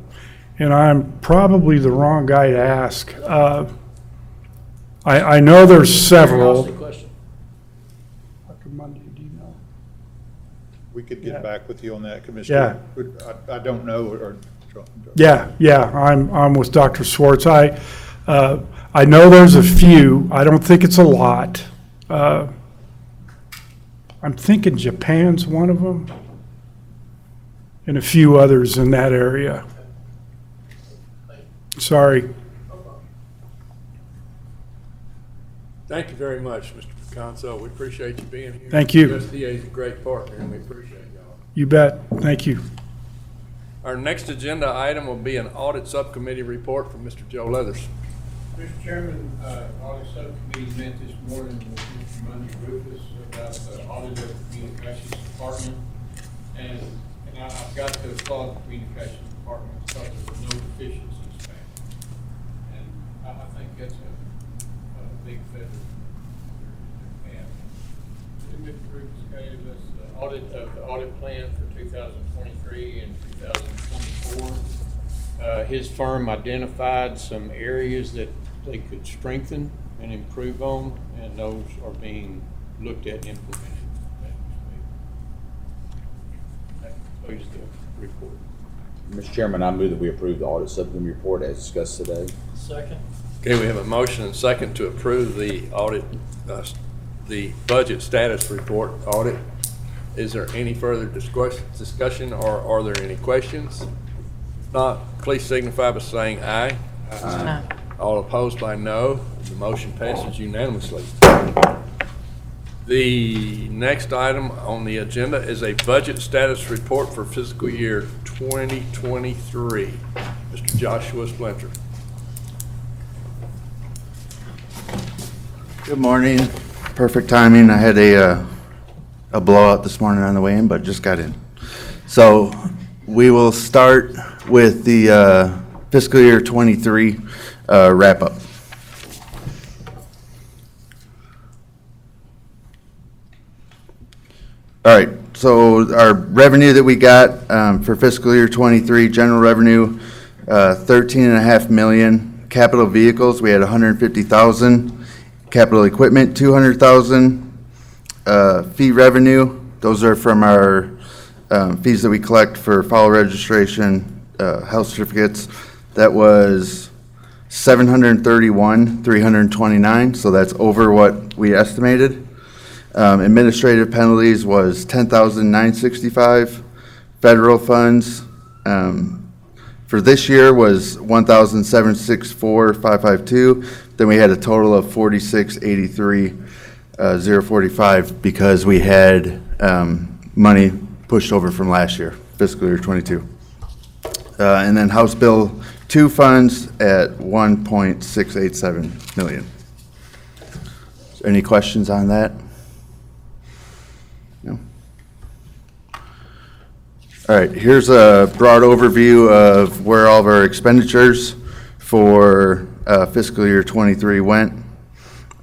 I'm probably the wrong guy to ask. I know there's several. Curiosity question. Dr. Mundy, do you know? we could get back with you on that, Commissioner. I don't know, or. Yeah, I'm with Dr. Swartz. I know there's a few. I don't think it's a lot. I'm thinking Japan's one of them, and a few others in that area. Sorry. Thank you very much, Mr. Picanso. We appreciate you being here. Thank you. USDA is a great partner, and we appreciate y'all. You bet. Thank you. Our next agenda item will be an audit subcommittee report from Mr. Joe Leathers. Mr. Chairman, audit subcommittee met this morning with Mr. Monday Rufus about the audit of the communications department. And I've got to applaud the communications department because there were no deficiencies found. And I think that's a big feather. Mr. Rufus gave us the audit of the audit plan for 2023 and 2024. His firm identified some areas that they could strengthen and improve on, and those are being looked at and implemented. That concludes the report. Mr. Chairman, I move that we approve the audit subcommittee report as discussed today. Second. Okay, we have a motion and second to approve the audit, the budget status report audit. Is there any further discussion, or are there any questions? If not, please signify by saying aye. Aye. All opposed by no. The motion passes unanimously. The next item on the agenda is a budget status report for fiscal year 2023. Mr. Joshua Splinter. Good morning. Perfect timing. I had a blowout this morning on the way in, but just got in. So we will start with the fiscal year 23 wrap up. All right, so our revenue that we got for fiscal year 23, general revenue, 13.5 million. Capital vehicles, we had 150,000. Capital equipment, 200,000. Fee revenue, those are from our fees that we collect for file registration, health certificates. That was 731,329, so that's over what we estimated. Administrative penalties was 10,965. Federal funds for this year was 1,764,552. Then we had a total of 46,83,045 because we had money pushed over from last year, fiscal year 22. And then House Bill 2 funds at 1.687 million. Any questions on that? No. All right, here's a broad overview of where all of our expenditures for fiscal year 23 went.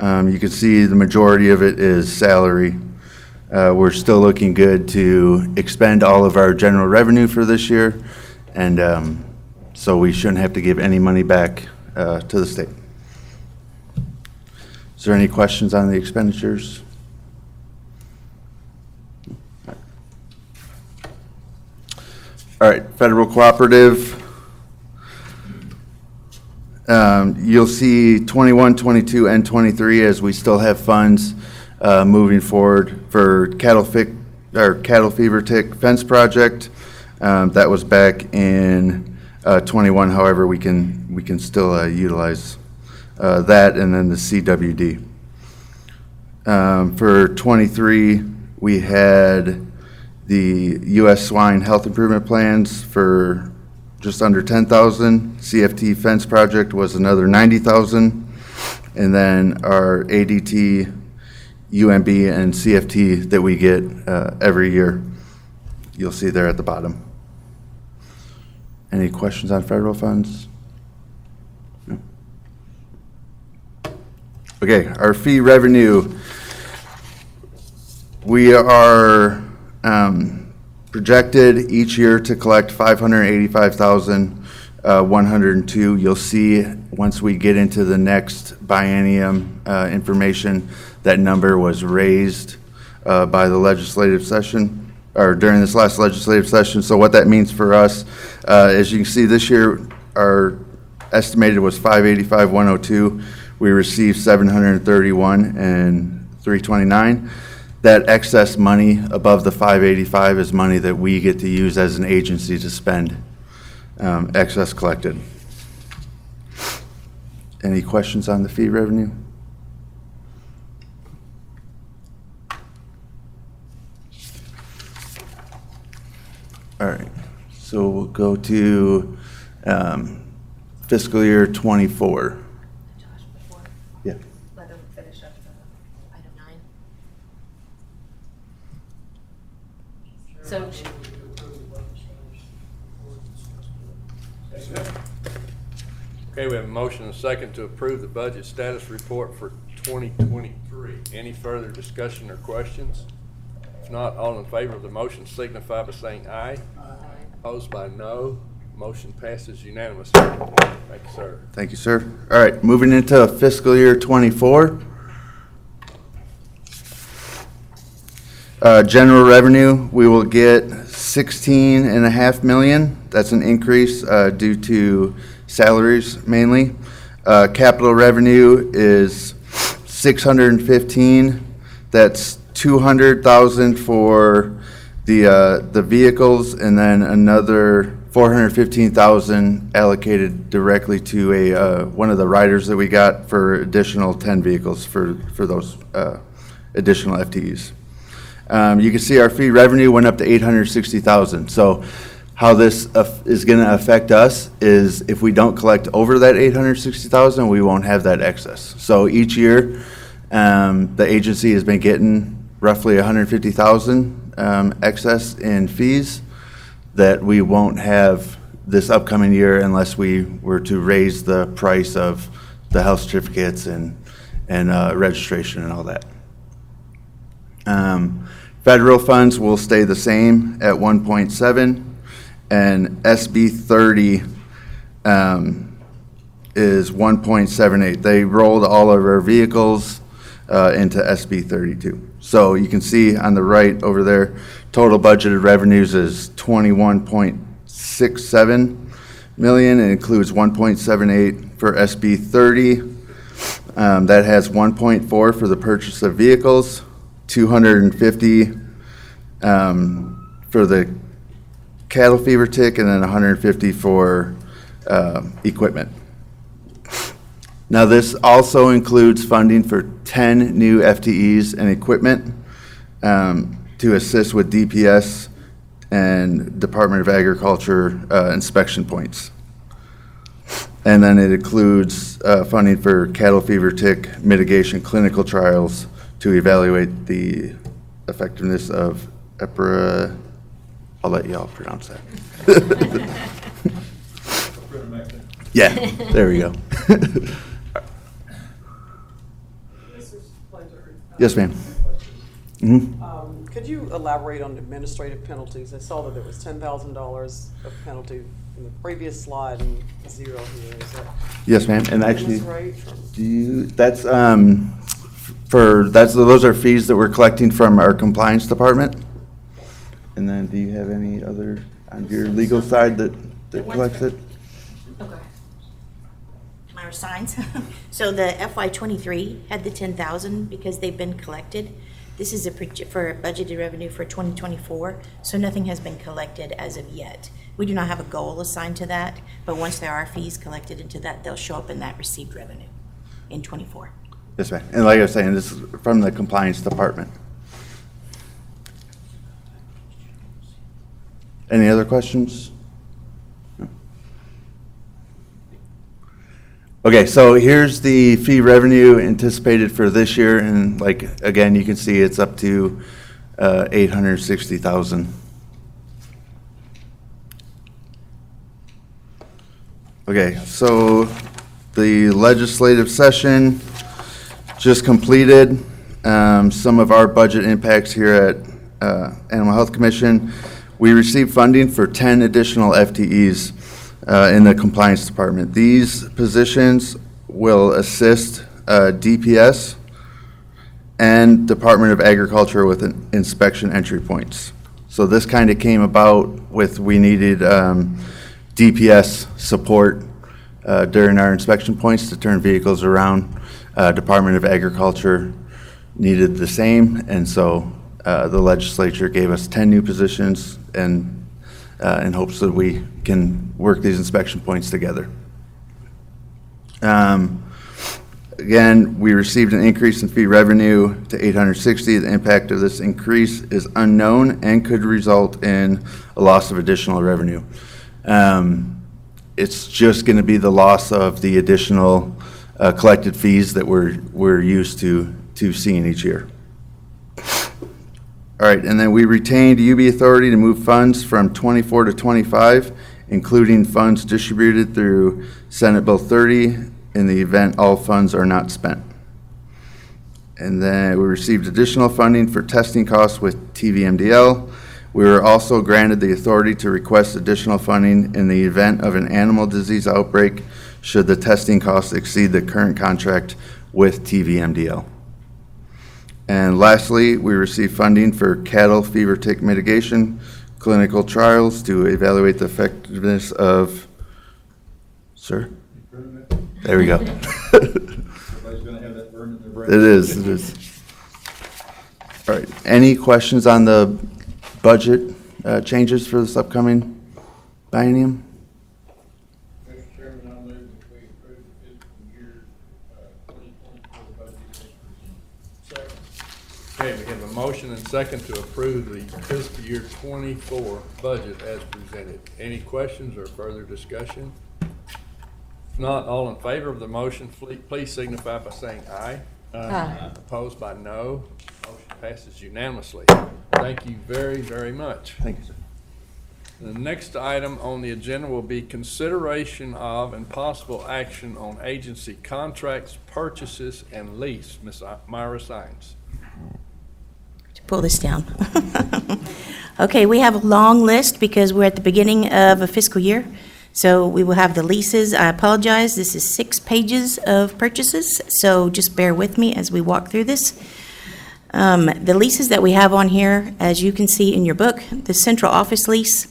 You can see the majority of it is salary. We're still looking good to expend all of our general revenue for this year, and so we shouldn't have to give any money back to the state. Is there any questions on the expenditures? All right, federal cooperative. You'll see 21, 22, and 23 as we still have funds moving forward for cattle fever tick fence project. That was back in 21. However, we can still utilize that, and then the CWD. For 23, we had the U.S. swine health improvement plans for just under 10,000. CFT fence project was another 90,000. And then our ADT, UMB, and CFT that we get every year, you'll see there at the bottom. Any questions on federal funds? No? Okay, our fee revenue. We are projected each year to collect 585,102. You'll see once we get into the next biennium information, that number was raised by the legislative session, or during this last legislative session. So what that means for us, as you can see this year, our estimated was 585,102. We received 731 and 329. That excess money above the 585 is money that we get to use as an agency to spend, excess collected. Any questions on the fee revenue? All right, so we'll go to fiscal year 24. Josh, before, Yeah. let them finish up item 9. So, Okay, we have a motion and a second to approve the budget status report for 2023. Any further discussion or questions? If not, all in favor of the motion signify by saying aye. Opposed by no. Motion passes unanimously. Thank you, sir. Thank you, sir. All right, moving into fiscal year '24. General revenue, we will get 16.5 million. That's an increase due to salaries mainly. Capital revenue is 615. That's 200,000 for the vehicles, and then another 415,000 allocated directly to one of the riders that we got for additional 10 vehicles for those additional FTEs. You can see our fee revenue went up to 860,000. So how this is going to affect us is if we don't collect over that 860,000, we won't have that excess. So each year, the agency has been getting roughly 150,000 excess in fees that we won't have this upcoming year unless we were to raise the price of the health certificates and registration and all that. Federal funds will stay the same at 1.7, and SB 30 is 1.78. They rolled all of our vehicles into SB 32. So you can see on the right over there, total budgeted revenues is 21.67 million. It includes 1.78 for SB 30. That has 1.4 for the purchase of vehicles, 250 for the cattle fever tick, and then 150 for equipment. Now, this also includes funding for 10 new FTEs and equipment to assist with DPS and Department of Agriculture inspection points. And then it includes funding for cattle fever tick mitigation clinical trials to evaluate the effectiveness of EPRA. I'll let y'all pronounce that. Yeah, there we go. Yes, ma'am. Could you elaborate on administrative penalties? I saw that there was $10,000 of penalty in the previous slide and zero here. Is that? Yes, ma'am. And actually, right? those are fees that we're collecting from our compliance department. And then, do you have any other on your legal side that collects it? Okay. My signs. So the FY23 had the 10,000 because they've been collected. This is for budgeted revenue for 2024, so nothing has been collected as of yet. We do not have a goal assigned to that, but once there are fees collected into that, they'll show up in that received revenue in 24. Yes, ma'am. And like I was saying, this is from the compliance department. Any other questions? No. Okay, so here's the fee revenue anticipated for this year, and like, again, you can see it's up to 860,000. Okay, so the legislative session just completed. Some of our budget impacts here at Animal Health Commission. We received funding for 10 additional FTEs in the compliance department. These positions will assist DPS and Department of Agriculture with inspection entry points. So this kind of came about with, we needed DPS support during our inspection points to turn vehicles around. Department of Agriculture needed the same, and so the legislature gave us 10 new positions and in hopes that we can work these inspection points together. Again, we received an increase in fee revenue to 860. The impact of this increase is unknown and could result in a loss of additional revenue. It's just going to be the loss of the additional collected fees that we're used to seeing each year. All right, and then we retained UB authority to move funds from 24 to 25, including funds distributed through Senate Bill 30 in the event all funds are not spent. And then we received additional funding for testing costs with TVMDL. We were also granted the authority to request additional funding in the event of an animal disease outbreak should the testing costs exceed the current contract with TVMDL. And lastly, we received funding for cattle fever tick mitigation clinical trials to evaluate the effectiveness of, sir? There we go. Everybody's gonna have that burned in their brain. It is. All right, any questions on the budget changes for this upcoming biennium? Mr. Chairman, I move that we approve the fiscal year 2024 budget as presented. Second. Okay, we have a motion and second to approve the fiscal year 24 budget as presented. Any questions or further discussion? If not, all in favor of the motion, please signify by saying aye. Aye. Opposed by no. Motion passes unanimously. Thank you very, very much. Thank you, sir. The next item on the agenda will be consideration of and possible action on agency contracts, purchases, and lease. Ms. Myra Sines. Pull this down. Okay, we have a long list because we're at the beginning of a fiscal year. So we will have the leases. I apologize, this is 6 pages of purchases, so just bear with me as we walk through this. The leases that we have on here, as you can see in your book, the central office lease,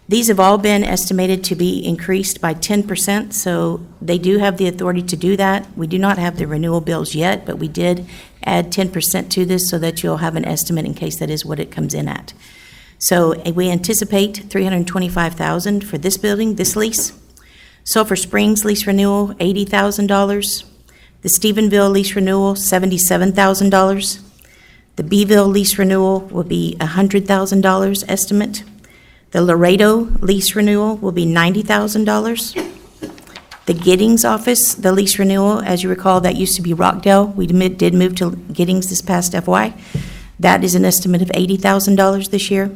these have all been estimated to be increased by 10%, so they do have the authority to do that. We do not have the renewal bills yet, but we did add 10% to this so that you'll have an estimate in case that is what it comes in at. So we anticipate $325,000 for this building, this lease. Sulphur Springs lease renewal, $80,000. The Stephenville lease renewal, $77,000. The Beeville lease renewal will be $100,000 estimate. The Laredo lease renewal will be $90,000. The Giddings office, the lease renewal, as you recall, that used to be Rockdale. We did move to Giddings this past FY. That is an estimate of $80,000 this year.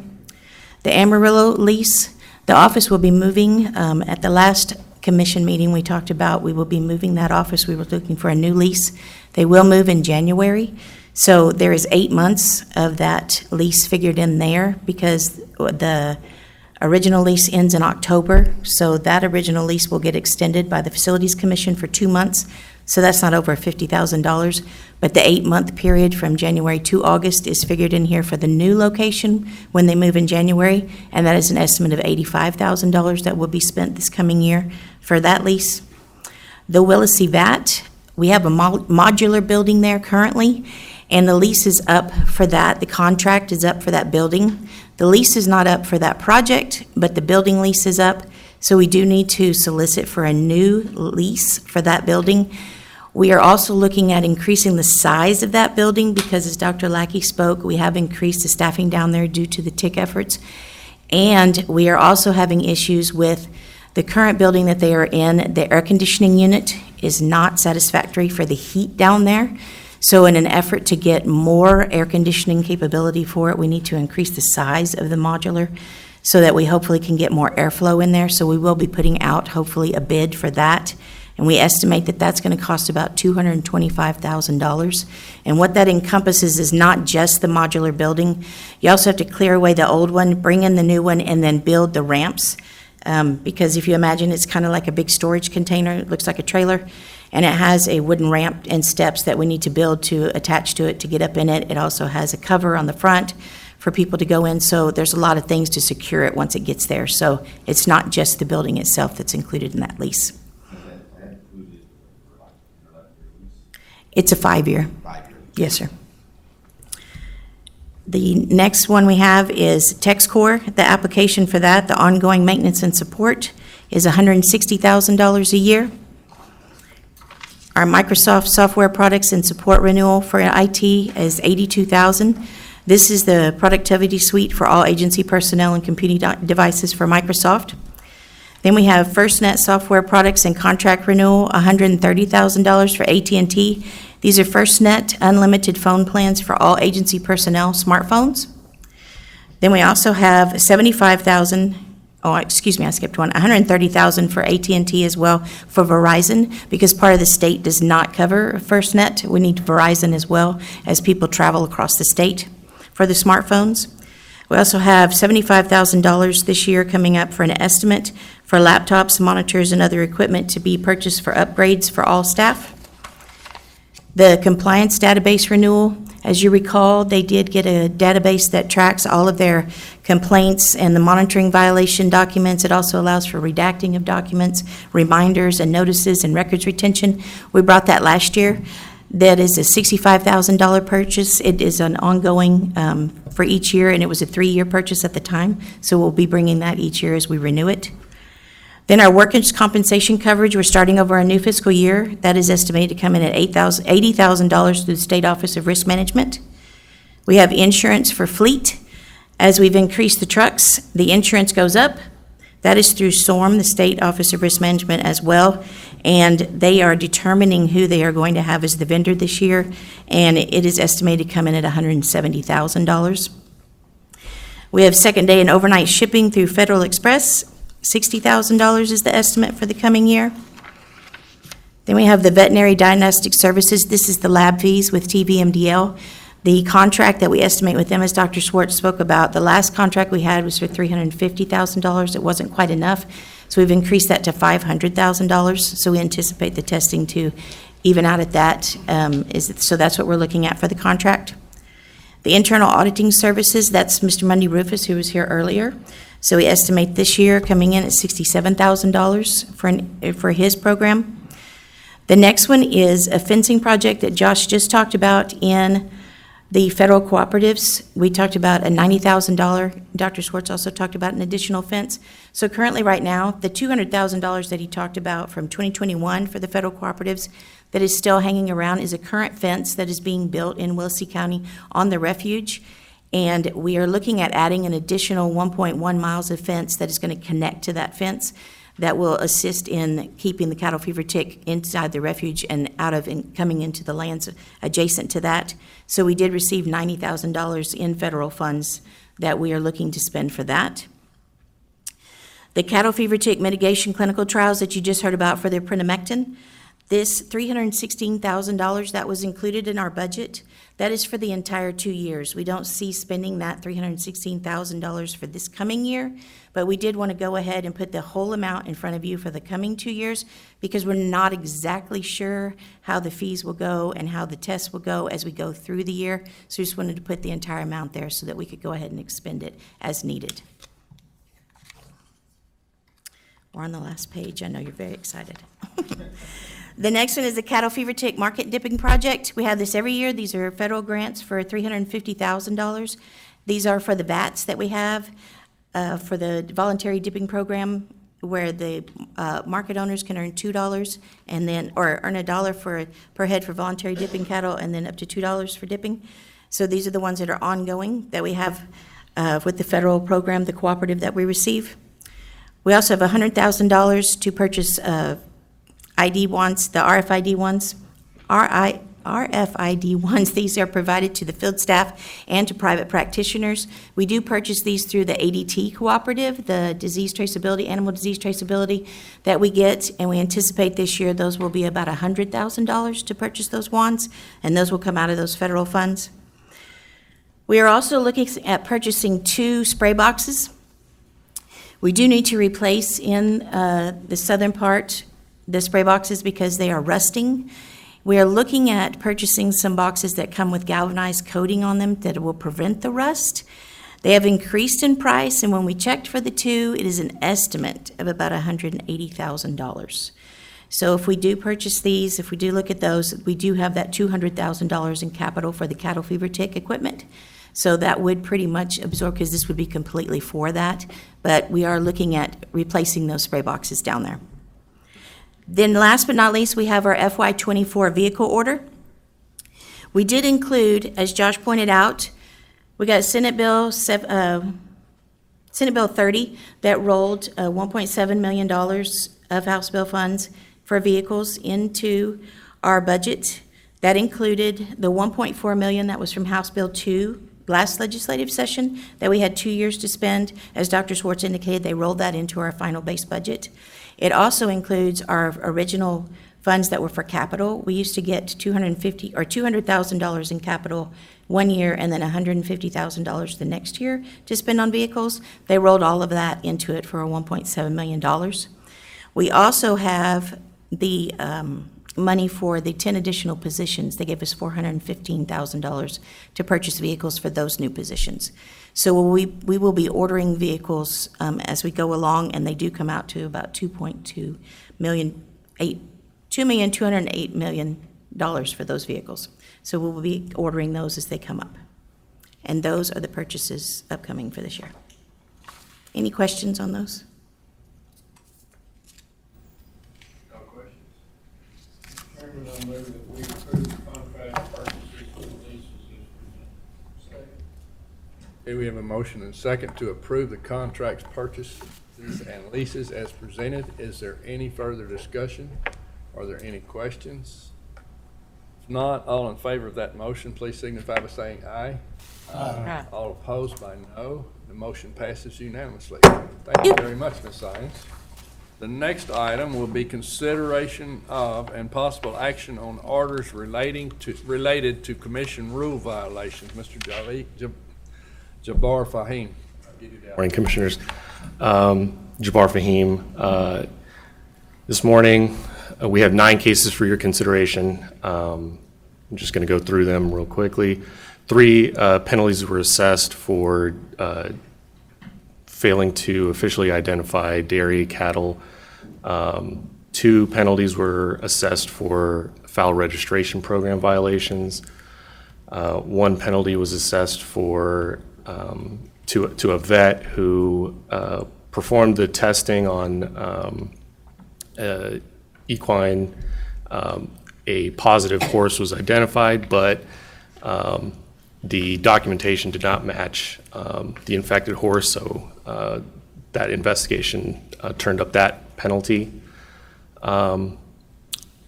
The Amarillo lease, the office will be moving. At the last commission meeting we talked about, we will be moving that office. We were looking for a new lease. They will move in January. So there is 8 months of that lease figured in there because the original lease ends in October. So that original lease will get extended by the Facilities Commission for 2 months. So that's not over $50,000. But the 8-month period from January to August is figured in here for the new location when they move in January. And that is an estimate of $85,000 that will be spent this coming year for that lease. The Willacy Vat, we have a modular building there currently, and the lease is up for that. The contract is up for that building. The lease is not up for that project, but the building lease is up. So we do need to solicit for a new lease for that building. We are also looking at increasing the size of that building because, as Dr. Lackey spoke, we have increased the staffing down there due to the TIC efforts. And we are also having issues with the current building that they are in. The air conditioning unit is not satisfactory for the heat down there. So in an effort to get more air conditioning capability for it, we need to increase the size of the modular so that we hopefully can get more airflow in there. So we will be putting out hopefully a bid for that. And we estimate that that's going to cost about $225,000. And what that encompasses is not just the modular building. You also have to clear away the old one, bring in the new one, and then build the ramps. Because if you imagine, it's kind of like a big storage container. It looks like a trailer. And it has a wooden ramp and steps that we need to build to attach to it to get up in it. It also has a cover on the front for people to go in. So there's a lot of things to secure it once it gets there. So it's not just the building itself that's included in that lease. It's a 5-year. 5-year. Yes, sir. The next one we have is TexCore. The application for that, the ongoing maintenance and support, is $160,000 a year. Our Microsoft software products and support renewal for IT is $82,000. This is the productivity suite for all agency personnel and computing devices for Microsoft. Then we have FirstNet software products and contract renewal, $130,000 for AT&T. These are FirstNet unlimited phone plans for all agency personnel smartphones. Then we also have $75,000 oh, excuse me, I skipped one, $130,000 for AT&T as well for Verizon, because part of the state does not cover FirstNet. We need Verizon as well as people travel across the state for the smartphones. We also have $75,000 this year coming up for an estimate for laptops, monitors, and other equipment to be purchased for upgrades for all staff. The compliance database renewal, as you recall, they did get a database that tracks all of their complaints and the monitoring violation documents. It also allows for redacting of documents, reminders and notices and records retention. We brought that last year. That is a $65,000 purchase. It is an ongoing for each year, and it was a 3-year purchase at the time. So we'll be bringing that each year as we renew it. Then our workers' compensation coverage, we're starting over a new fiscal year. That is estimated to come in at $80,000 through the State Office of Risk Management. We have insurance for fleet. As we've increased the trucks, the insurance goes up. That is through SORM, the State Office of Risk Management as well. And they are determining who they are going to have as the vendor this year. And it is estimated to come in at $170,000. We have second day and overnight shipping through Federal Express. $60,000 is the estimate for the coming year. Then we have the veterinary diagnostic services. This is the lab fees with TVMDL. The contract that we estimate with them, as Dr. Schwartz spoke about, the last contract we had was for $350,000. It wasn't quite enough, so we've increased that to $500,000. So we anticipate the testing to even out at that. So that's what we're looking at for the contract. The internal auditing services, that's Mr. Mundy Rufus, who was here earlier. So we estimate this year coming in at $67,000 for his program. The next one is a fencing project that Josh just talked about in the federal cooperatives. We talked about a $90,000. Dr. Schwartz also talked about an additional fence. So currently right now, the $200,000 that he talked about from 2021 for the federal cooperatives that is still hanging around is a current fence that is being built in Willisey County on the refuge. And we are looking at adding an additional 1.1 miles of fence that is going to connect to that fence that will assist in keeping the cattle fever tick inside the refuge and out of and coming into the lands adjacent to that. So we did receive $90,000 in federal funds that we are looking to spend for that. The cattle fever tick mitigation clinical trials that you just heard about for the prenamectin, this $316,000 that was included in our budget, that is for the entire 2 years. We don't see spending that $316,000 for this coming year, but we did want to go ahead and put the whole amount in front of you for the coming 2 years because we're not exactly sure how the fees will go and how the tests will go as we go through the year. So we just wanted to put the entire amount there so that we could go ahead and expend it as needed. We're on the last page. I know you're very excited. The next one is the cattle fever tick market dipping project. We have this every year. These are federal grants for $350,000. These are for the vats that we have for the voluntary dipping program, where the market owners can earn $2 and then, or earn $1 per head for voluntary dipping cattle, and then up to $2 for dipping. So these are the ones that are ongoing that we have with the federal program, the cooperative that we receive. We also have $100,000 to purchase ID ones, the RFID ones. RFID ones, these are provided to the field staff and to private practitioners. We do purchase these through the ADT cooperative, the disease traceability, animal disease traceability that we get, and we anticipate this year those will be about $100,000 to purchase those wands, and those will come out of those federal funds. We are also looking at purchasing 2 spray boxes. We do need to replace in the southern part the spray boxes because they are rusting. We are looking at purchasing some boxes that come with galvanized coating on them that will prevent the rust. They have increased in price, and when we checked for the 2, it is an estimate of about $180,000. So if we do purchase these, if we do look at those, we do have that $200,000 in capital for the cattle fever tick equipment. So that would pretty much absorb, because this would be completely for that. But we are looking at replacing those spray boxes down there. Then last but not least, we have our FY24 vehicle order. We did include, as Josh pointed out, we got Senate Bill 30 that rolled $1.7 million of House Bill funds for vehicles into our budget. That included the $1.4 million that was from House Bill 2 last legislative session that we had 2 years to spend. As Dr. Schwartz indicated, they rolled that into our final base budget. It also includes our original funds that were for capital. We used to get $200,000 in capital one year and then $150,000 the next year to spend on vehicles. They rolled all of that into it for a $1.7 million. We also have the money for the 10 additional positions. They gave us $415,000 to purchase vehicles for those new positions. So we will be ordering vehicles as we go along, and they do come out to about $2,208 million for those vehicles. So we will be ordering those as they come up. And those are the purchases upcoming for this year. Any questions on those? No questions. Mr. Chairman, I move that we approve the contract purchases for the leases as presented. Okay, we have a motion and second to approve the contracts, purchases, and leases as presented. Is there any further discussion? Are there any questions? If not, all in favor of that motion, please signify by saying aye. Aye. All opposed by no. The motion passes unanimously. Thank you very much, Ms. Sines. The next item will be consideration of and possible action on orders related to commission rule violations. Mr. Jabbar Fahim. Morning, Commissioners. Jabbar Fahim. This morning, we have 9 cases for your consideration. I'm just going to go through them real quickly. 3 penalties were assessed for failing to officially identify dairy cattle. 2 penalties were assessed for fowl registration program violations. 1 penalty was assessed for to a vet who performed the testing on equine. A positive horse was identified, but the documentation did not match the infected horse, so that investigation turned up that penalty. 1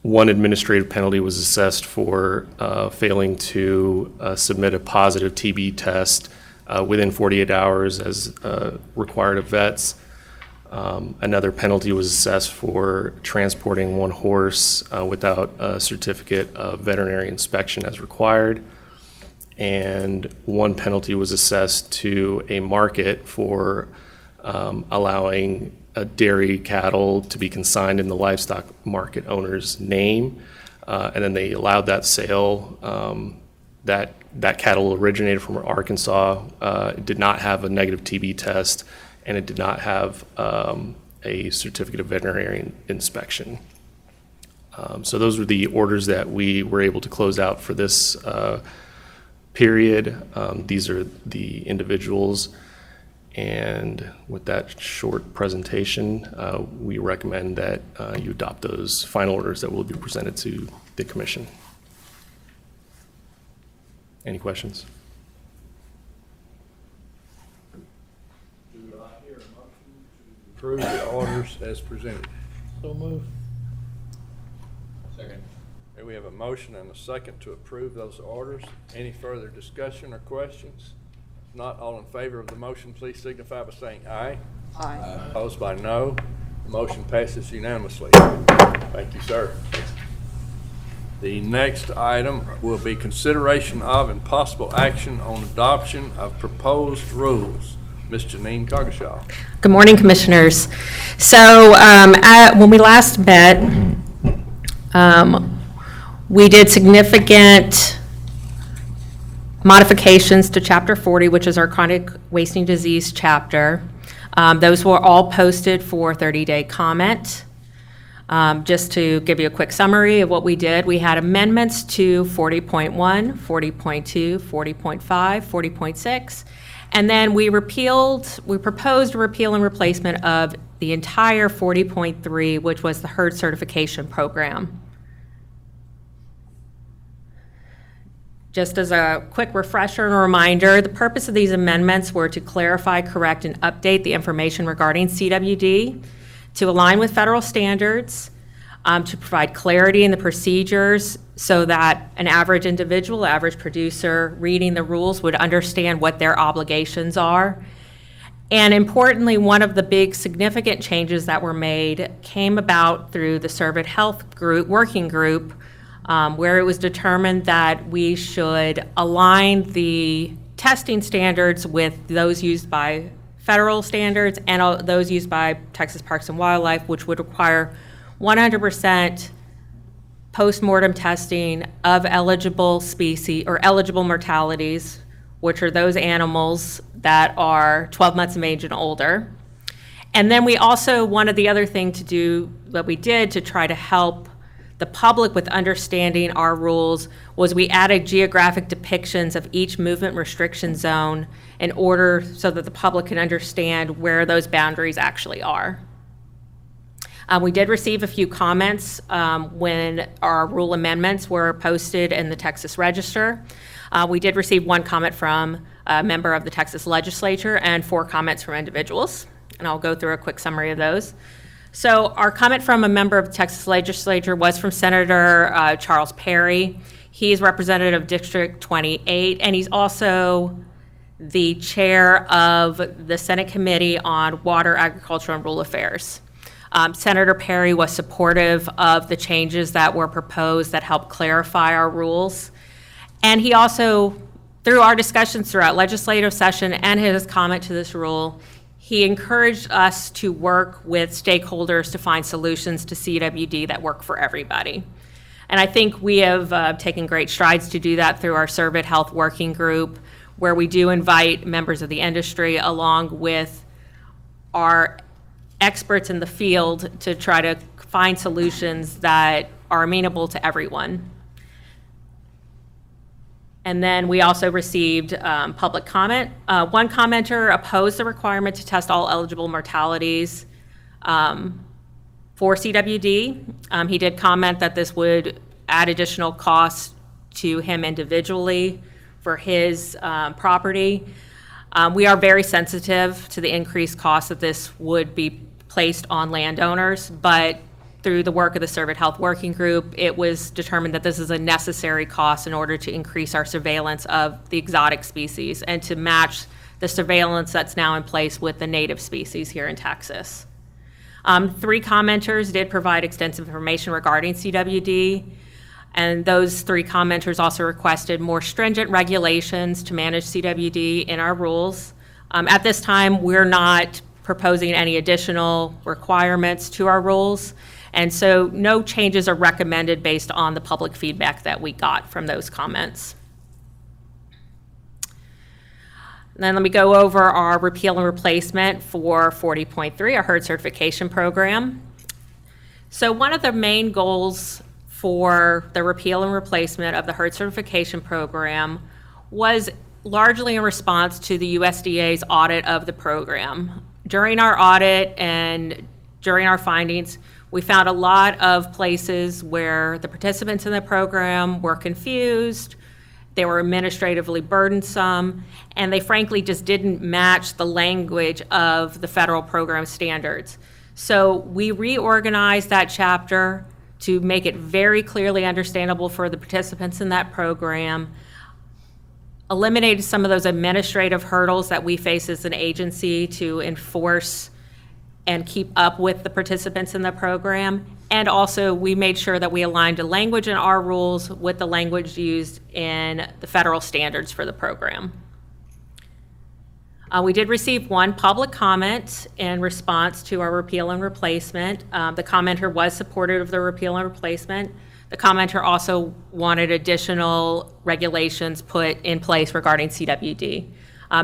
administrative penalty was assessed for failing to submit a positive TB test within 48 hours as required of vets. Another penalty was assessed for transporting 1 horse without a certificate of veterinary inspection as required. And 1 penalty was assessed to a market for allowing dairy cattle to be consigned in the livestock market owner's name. And then they allowed that sale. That cattle originated from Arkansas. It did not have a negative TB test, and it did not have a certificate of veterinary inspection. So those were the orders that we were able to close out for this period. These are the individuals, and with that short presentation, we recommend that you adopt those final orders that will be presented to the Commission. Any questions? Do I hear a motion to approve the orders as presented? So move. Second. Okay, we have a motion and a second to approve those orders. Any further discussion or questions? If not, all in favor of the motion, please signify by saying aye. Aye. Opposed by no. The motion passes unanimously. Thank you, sir. The next item will be consideration of and possible action on adoption of proposed rules. Ms. Janine Coggeshall. Good morning, Commissioners. So when we last met, we did significant modifications to Chapter 40, which is our chronic wasting disease chapter. Those were all posted for 30-day comment. Just to give you a quick summary of what we did, we had amendments to 40.1, 40.2, 40.5, 40.6, and then we proposed a repeal and replacement of the entire 40.3, which was the herd certification program. Just as a quick refresher and a reminder, the purpose of these amendments were to clarify, correct, and update the information regarding CWD to align with federal standards, to provide clarity in the procedures so that an average individual, average producer reading the rules would understand what their obligations are. And importantly, one of the big significant changes that were made came about through the Servant Health Group, working group, where it was determined that we should align the testing standards with those used by federal standards and those used by Texas Parks and Wildlife, which would require 100% post-mortem testing of eligible species or eligible mortalities, which are those animals that are 12 months of age and older. And then we also, one of the other thing to do that we did to try to help the public with understanding our rules was we added geographic depictions of each movement restriction zone in order so that the public can understand where those boundaries actually are. We did receive a few comments when our rule amendments were posted in the Texas Register. We did receive one comment from a member of the Texas Legislature and 4 comments from individuals, and I'll go through a quick summary of those. So our comment from a member of the Texas Legislature was from Senator Charles Perry. He's representative of District 28, and he's also the chair of the Senate Committee on Water, Agriculture, and Rural Affairs. Senator Perry was supportive of the changes that were proposed that helped clarify our rules. And he also, through our discussions throughout legislative session and his comment to this rule, he encouraged us to work with stakeholders to find solutions to CWD that work for everybody. And I think we have taken great strides to do that through our Servant Health Working Group, where we do invite members of the industry along with our experts in the field to try to find solutions that are amenable to everyone. And then we also received public comment. One commenter opposed the requirement to test all eligible mortalities for CWD. He did comment that this would add additional costs to him individually for his property. We are very sensitive to the increased cost that this would be placed on landowners, but through the work of the Servant Health Working Group, it was determined that this is a necessary cost in order to increase our surveillance of the exotic species and to match the surveillance that's now in place with the native species here in Texas. 3 commenters did provide extensive information regarding CWD, and those 3 commenters also requested more stringent regulations to manage CWD in our rules. At this time, we're not proposing any additional requirements to our rules, and so no changes are recommended based on the public feedback that we got from those comments. And then let me go over our repeal and replacement for 40.3, our herd certification program. So one of the main goals for the repeal and replacement of the herd certification program was largely in response to the USDA's audit of the program. During our audit and during our findings, we found a lot of places where the participants in the program were confused, they were administratively burdensome, and they frankly just didn't match the language of the federal program standards. So we reorganized that chapter to make it very clearly understandable for the participants in that program, eliminated some of those administrative hurdles that we face as an agency to enforce and keep up with the participants in the program. And also, we made sure that we aligned the language in our rules with the language used in the federal standards for the program. We did receive one public comment in response to our repeal and replacement. The commenter was supportive of the repeal and replacement. The commenter also wanted additional regulations put in place regarding CWD.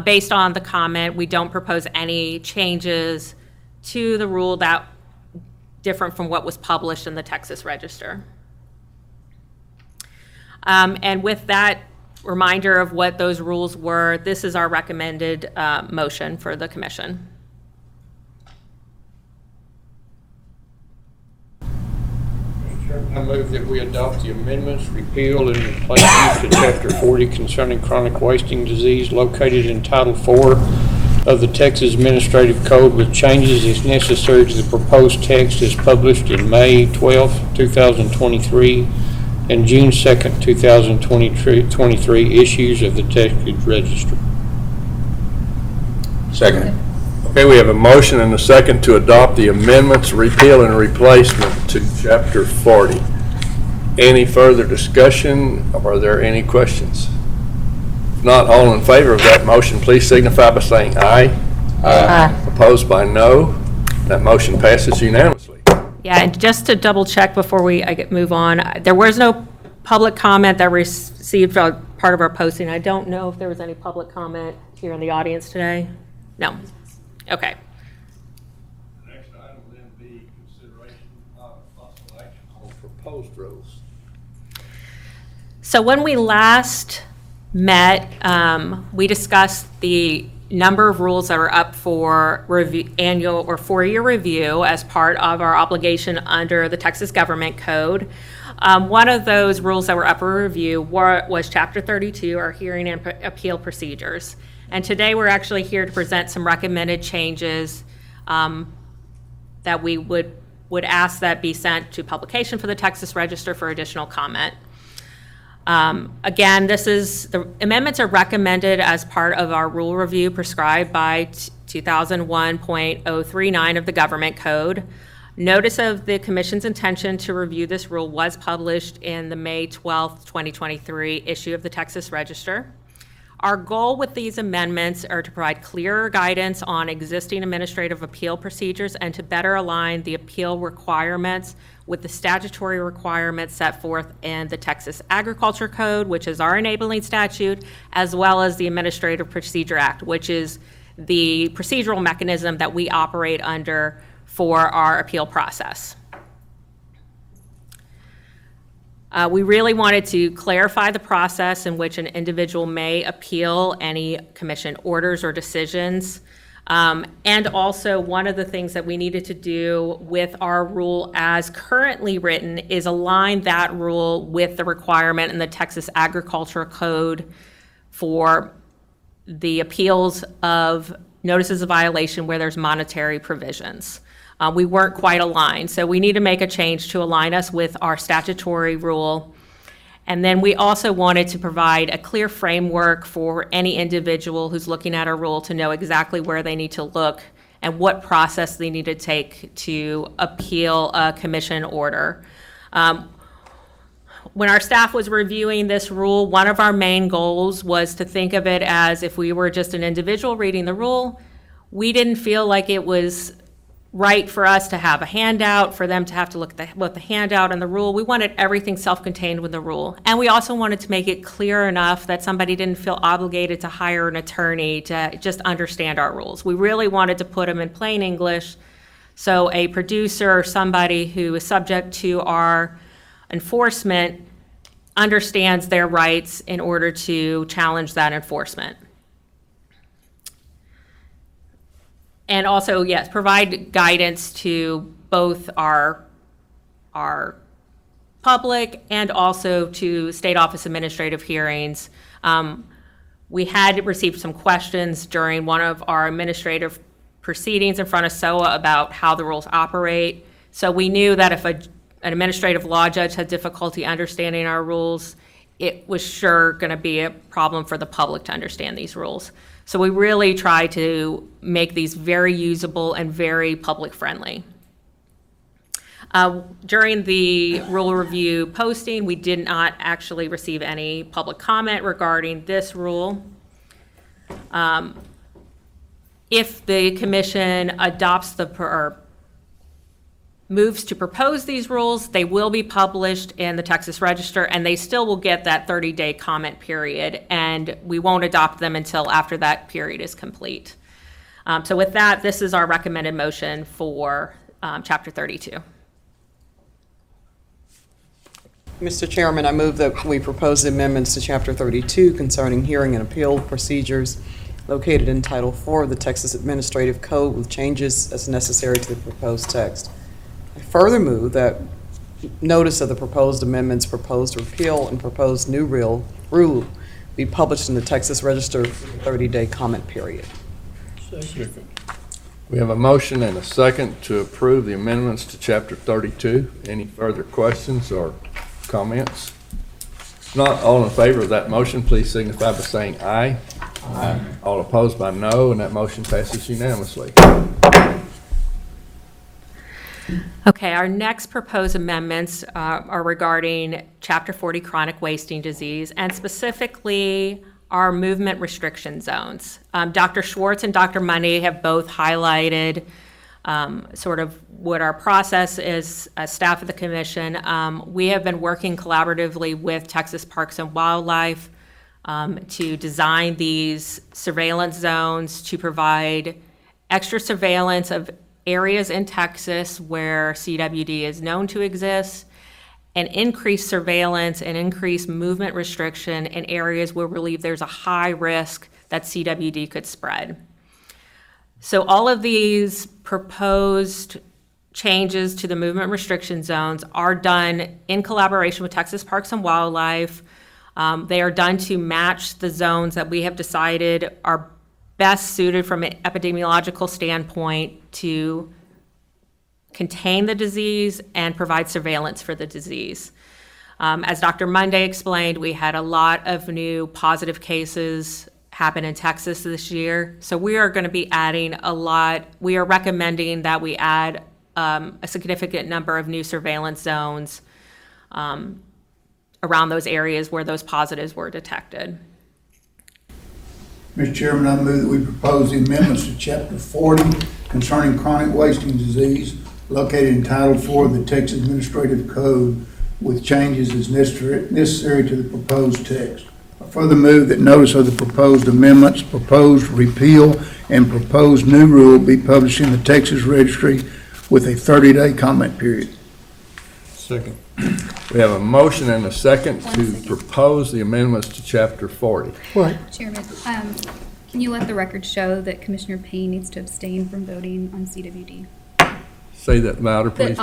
Based on the comment, we don't propose any changes to the rule that different from what was published in the Texas Register. And with that reminder of what those rules were, this is our recommended motion for the commission. I move that we adopt the amendments, repeal and replace to Chapter 40 concerning chronic wasting disease located in Title 4 of the Texas Administrative Code with changes as necessary to the proposed text as published in May 12, 2023 and June 2nd, 2023 issues of the Texas Register. Second. Okay, we have a motion and a second to adopt the amendments, repeal and replacement to Chapter 40. Any further discussion? Are there any questions? If not, all in favor of that motion, please signify by saying aye. Aye. Opposed by no. That motion passes unanimously. Yeah, and just to double check before move on, there was no public comment that received part of our posting. I don't know if there was any public comment here in the audience today. No. Okay. The next item will then be consideration of possible action on proposed rules. So when we last met, we discussed the number of rules that are up for annual or 4-year review as part of our obligation under the Texas Government Code. One of those rules that were up for review was Chapter 32, our hearing and appeal procedures. And today we're actually here to present some recommended changes that we would ask that be sent to publication for the Texas Register for additional comment. Again, the amendments are recommended as part of our rule review prescribed by 2001.039 of the Government Code. Notice of the Commission's intention to review this rule was published in the May 12th, 2023 issue of the Texas Register. Our goal with these amendments are to provide clearer guidance on existing administrative appeal procedures and to better align the appeal requirements with the statutory requirements set forth in the Texas Agriculture Code, which is our enabling statute, as well as the Administrative Procedure Act, which is the procedural mechanism that we operate under for our appeal process. We really wanted to clarify the process in which an individual may appeal any commission orders or decisions. And also, one of the things that we needed to do with our rule as currently written is align that rule with the requirement in the Texas Agriculture Code for the appeals of notices of violation where there's monetary provisions. We weren't quite aligned, so we need to make a change to align us with our statutory rule. And then we also wanted to provide a clear framework for any individual who's looking at a rule to know exactly where they need to look and what process they need to take to appeal a commission order. When our staff was reviewing this rule, one of our main goals was to think of it as if we were just an individual reading the rule. We didn't feel like it was right for us to have a handout, for them to have to look at both the handout and the rule. We wanted everything self-contained with the rule. And we also wanted to make it clear enough that somebody didn't feel obligated to hire an attorney to just understand our rules. We really wanted to put them in plain English so a producer or somebody who is subject to our enforcement understands their rights in order to challenge that enforcement. And also, yes, provide guidance to both our public and also to State Office Administrative hearings. We had received some questions during one of our administrative proceedings in front of SOA about how the rules operate. So we knew that if an administrative law judge had difficulty understanding our rules, it was sure going to be a problem for the public to understand these rules. So we really try to make these very usable and very public-friendly. During the rule review posting, we did not actually receive any public comment regarding this rule. If the commission adopts or moves to propose these rules, they will be published in the Texas Register, and they still will get that 30-day comment period, and we won't adopt them until after that period is complete. So with that, this is our recommended motion for Chapter 32. Mr. Chairman, I move that we propose amendments to Chapter 32 concerning hearing and appeal procedures located in Title IV of the Texas Administrative Code with changes as necessary to the proposed text. I further move that notice of the proposed amendments, proposed repeal, and proposed new rule be published in the Texas Register for the 30-day comment period. Second. We have a motion and a second to approve the amendments to Chapter 32. Any further questions or comments? Not all in favor of that motion, please signify by saying aye. Aye. All opposed by no, and that motion passes unanimously. Okay, our next proposed amendments are regarding Chapter 40 chronic wasting disease, and specifically our movement restriction zones. Dr. Schwartz and Dr. Monday have both highlighted sort of what our process is as staff of the commission. We have been working collaboratively with Texas Parks and Wildlife to design these surveillance zones to provide extra surveillance of areas in Texas where CWD is known to exist, and increased surveillance and increased movement restriction in areas where we believe there's a high risk that CWD could spread. So all of these proposed changes to the movement restriction zones are done in collaboration with Texas Parks and Wildlife. They are done to match the zones that we have decided are best suited from an epidemiological standpoint to contain the disease and provide surveillance for the disease. As Dr. Monday explained, we had a lot of new positive cases happen in Texas this year. So we are going to be adding a lot. We are recommending that we add a significant number of new surveillance zones around those areas where those positives were detected. Mr. Chairman, I move that we propose the amendments to Chapter 40 concerning chronic wasting disease located in Title IV of the Texas Administrative Code with changes as necessary to the proposed text. I further move that notice of the proposed amendments, proposed repeal, and proposed new rule be published in the Texas Registry with a 30-day comment period. Second. We have a motion and a second to propose the amendments to Chapter 40. What? Chairman, can you let the record show that Commissioner Payne needs to abstain from voting on CWD? Say that louder, please.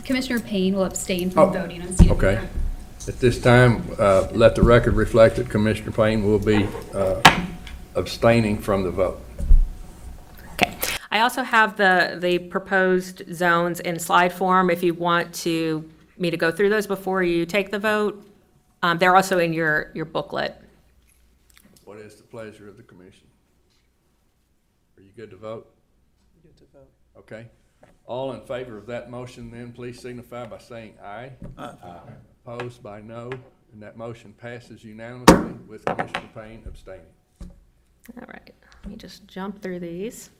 Commissioner Payne will abstain from voting on CWD. Okay. At this time, let the record reflect that Commissioner Payne will be abstaining from the vote. Okay. I also have the proposed zones in slide form if you want me to go through those before you take the vote. They're also in your booklet. What is the pleasure of the commission? Are you good to vote? Good to vote. Okay. All in favor of that motion then, please signify by saying aye. Aye. Opposed by no, and that motion passes unanimously with Commissioner Payne abstaining. All right. Let me just jump through these.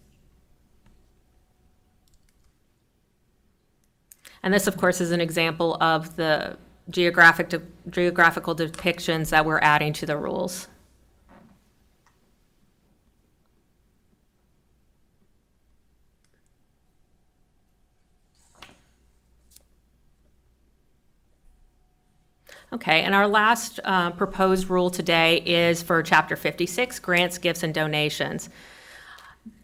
And this, of course, is an example of the geographical depictions that we're adding to the rules. Okay, and our last proposed rule today is for Chapter 56, grants, gifts, and donations.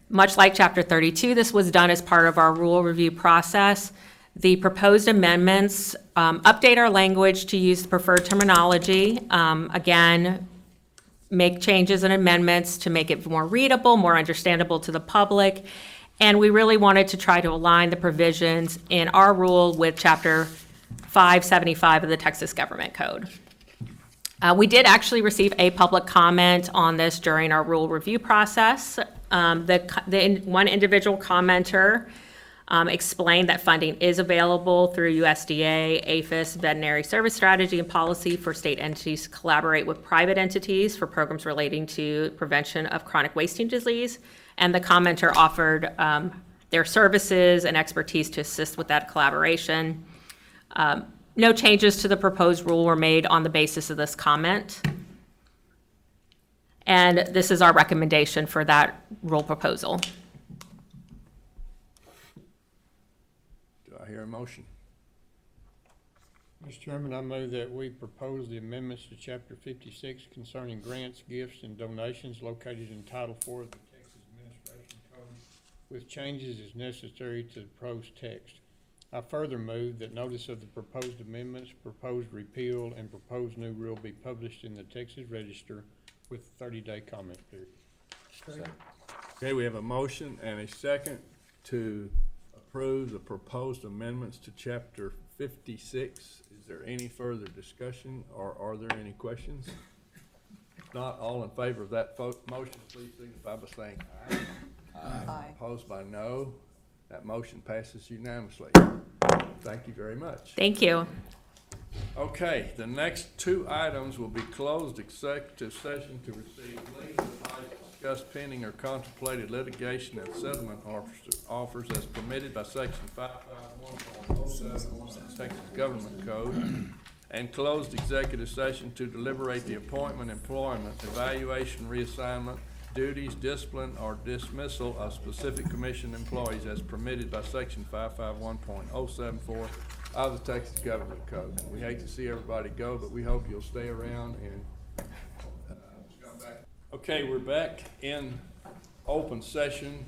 Much like Chapter 32, this was done as part of our rule review process. The proposed amendments update our language to use the preferred terminology. Again, make changes and amendments to make it more readable, more understandable to the public. And we really wanted to try to align the provisions in our rule with Chapter 575 of the Texas Government Code. We did actually receive a public comment on this during our rule review process. One individual commenter explained that funding is available through USDA, APHIS, Veterinary Service Strategy and Policy for state entities to collaborate with private entities for programs relating to prevention of chronic wasting disease. And the commenter offered their services and expertise to assist with that collaboration. No changes to the proposed rule were made on the basis of this comment. And this is our recommendation for that rule proposal. Do I hear a motion? Mr. Chairman, I move that we propose the amendments to Chapter 56 concerning grants, gifts, and donations located in Title IV of the Texas Administration Code with changes as necessary to the proposed text. I further move that notice of the proposed amendments, proposed repeal, and proposed new rule be published in the Texas Register with a 30-day comment period. Okay, we have a motion and a second to approve the proposed amendments to Chapter 56. Is there any further discussion, or are there any questions? If not, all in favor of that motion, please signify by saying aye. Aye. Opposed by no. That motion passes unanimously. Thank you very much. Thank you. Okay, the next two items will be closed executive session to receive legal advice, discuss pending or contemplated litigation and settlement offers as permitted by Section 551.071 of the Texas Government Code, and closed executive session to deliberate the appointment, employment, evaluation, reassignment, duties, discipline, or dismissal of specific commission employees as permitted by Section 551.074 of the Texas Government Code. We hate to see everybody go, but we hope you'll stay around and come back. Okay, we're back in open session.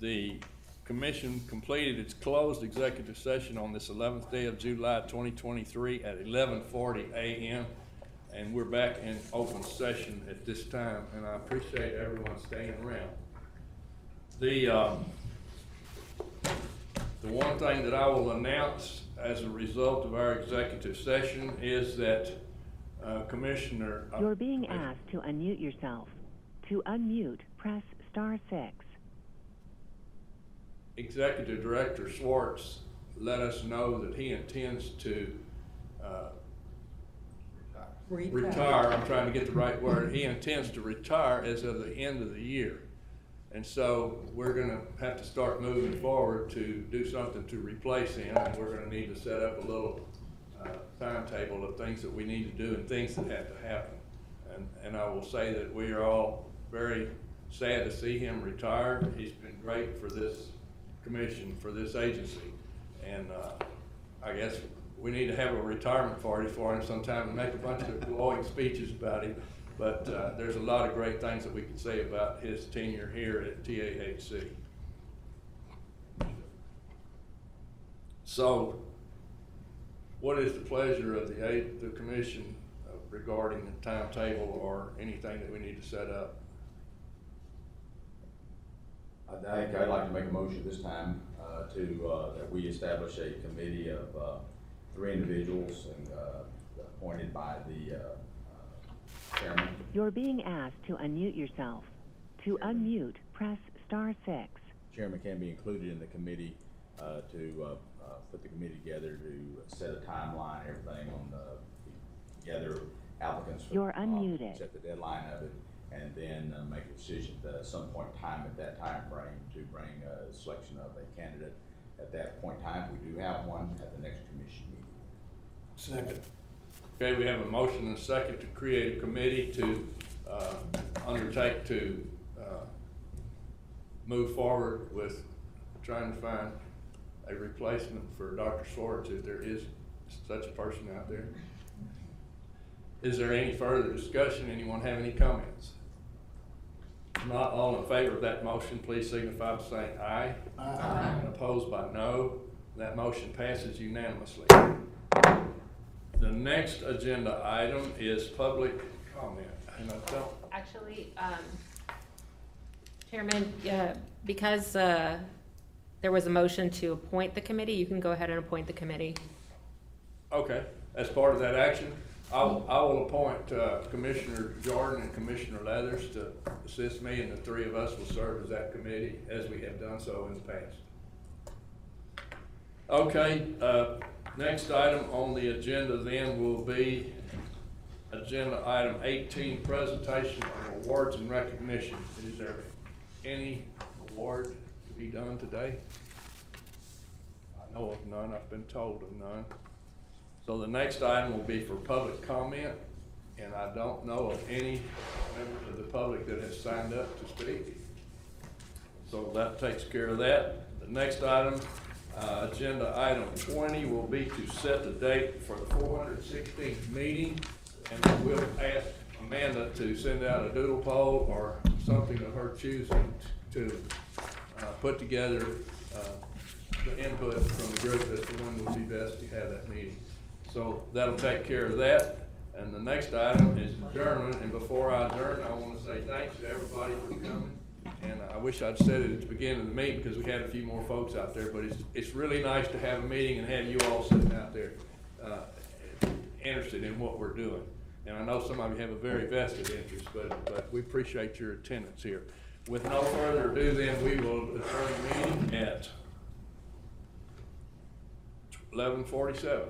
The commission completed its closed executive session on this 11th day of July 2023 at 11:40 a.m. And we're back in open session at this time, and I appreciate everyone staying around. The one thing that I will announce as a result of our executive session is that Commissioner... You're being asked to unmute yourself. To unmute, press *6. Executive Director Schwartz let us know that he intends to retire. I'm trying to get the right word. He intends to retire as of the end of the year. And so we're going to have to start moving forward to do something to replace him, and we're going to need to set up a little timetable of things that we need to do and things that have to happen. And I will say that we are all very sad to see him retire. He's been great for this commission, for this agency. And I guess we need to have a retirement party for him sometime and make a bunch of glowing speeches about him. But there's a lot of great things that we could say about his tenure here at TAHC. So, what is the pleasure of the commission regarding the timetable or anything that we need to set up? I think I'd like to make a motion this time that we establish a committee of 3 individuals and appointed by the chairman. You're being asked to unmute yourself. To unmute, press *6. Chairman can be included in the committee to put the committee together to set a timeline, everything on gather applicants. You're unmuted. Set the deadline of it, and then make a decision at some point in time at that time frame to bring a selection of a candidate at that point in time. We do have one at the next commission meeting. Second. Okay, we have a motion and a second to create a committee to undertake to move forward with trying to find a replacement for Dr. Schwartz, if there is such a person out there. Is there any further discussion? Anyone have any comments? If not, all in favor of that motion, please signify by saying aye. Aye. And opposed by no. That motion passes unanimously. The next agenda item is public comment. And I don't... Actually, Chairman, because there was a motion to appoint the committee, you can go ahead and appoint the committee. Okay, as part of that action, I will appoint Commissioner Jordan and Commissioner Leathers to assist me, and the 3 of us will serve as that committee as we have done so in the past. Okay, next item on the agenda then will be agenda item 18, presentation of awards and recognition. Is there any award to be done today? I know of none. I've been told of none. So the next item will be for public comment, and I don't know of any members of the public that has signed up to speak. So that takes care of that. The next item, agenda item 20, will be to set the date for the 416th meeting, and we'll ask Amanda to send out a doodle poll or something of her choosing to put together the input from the group as to when would be best to have that meeting. So that'll take care of that. And the next item is adjournment. And before I adjourn, I want to say thanks to everybody for coming. And I wish I'd said it at the beginning of the meeting because we had a few more folks out there, but it's really nice to have a meeting and have you all sitting out there interested in what we're doing. And I know some of you have a very vested interest, but we appreciate your attendance here. With no further ado, then, we will adjourn the meeting at 11:47.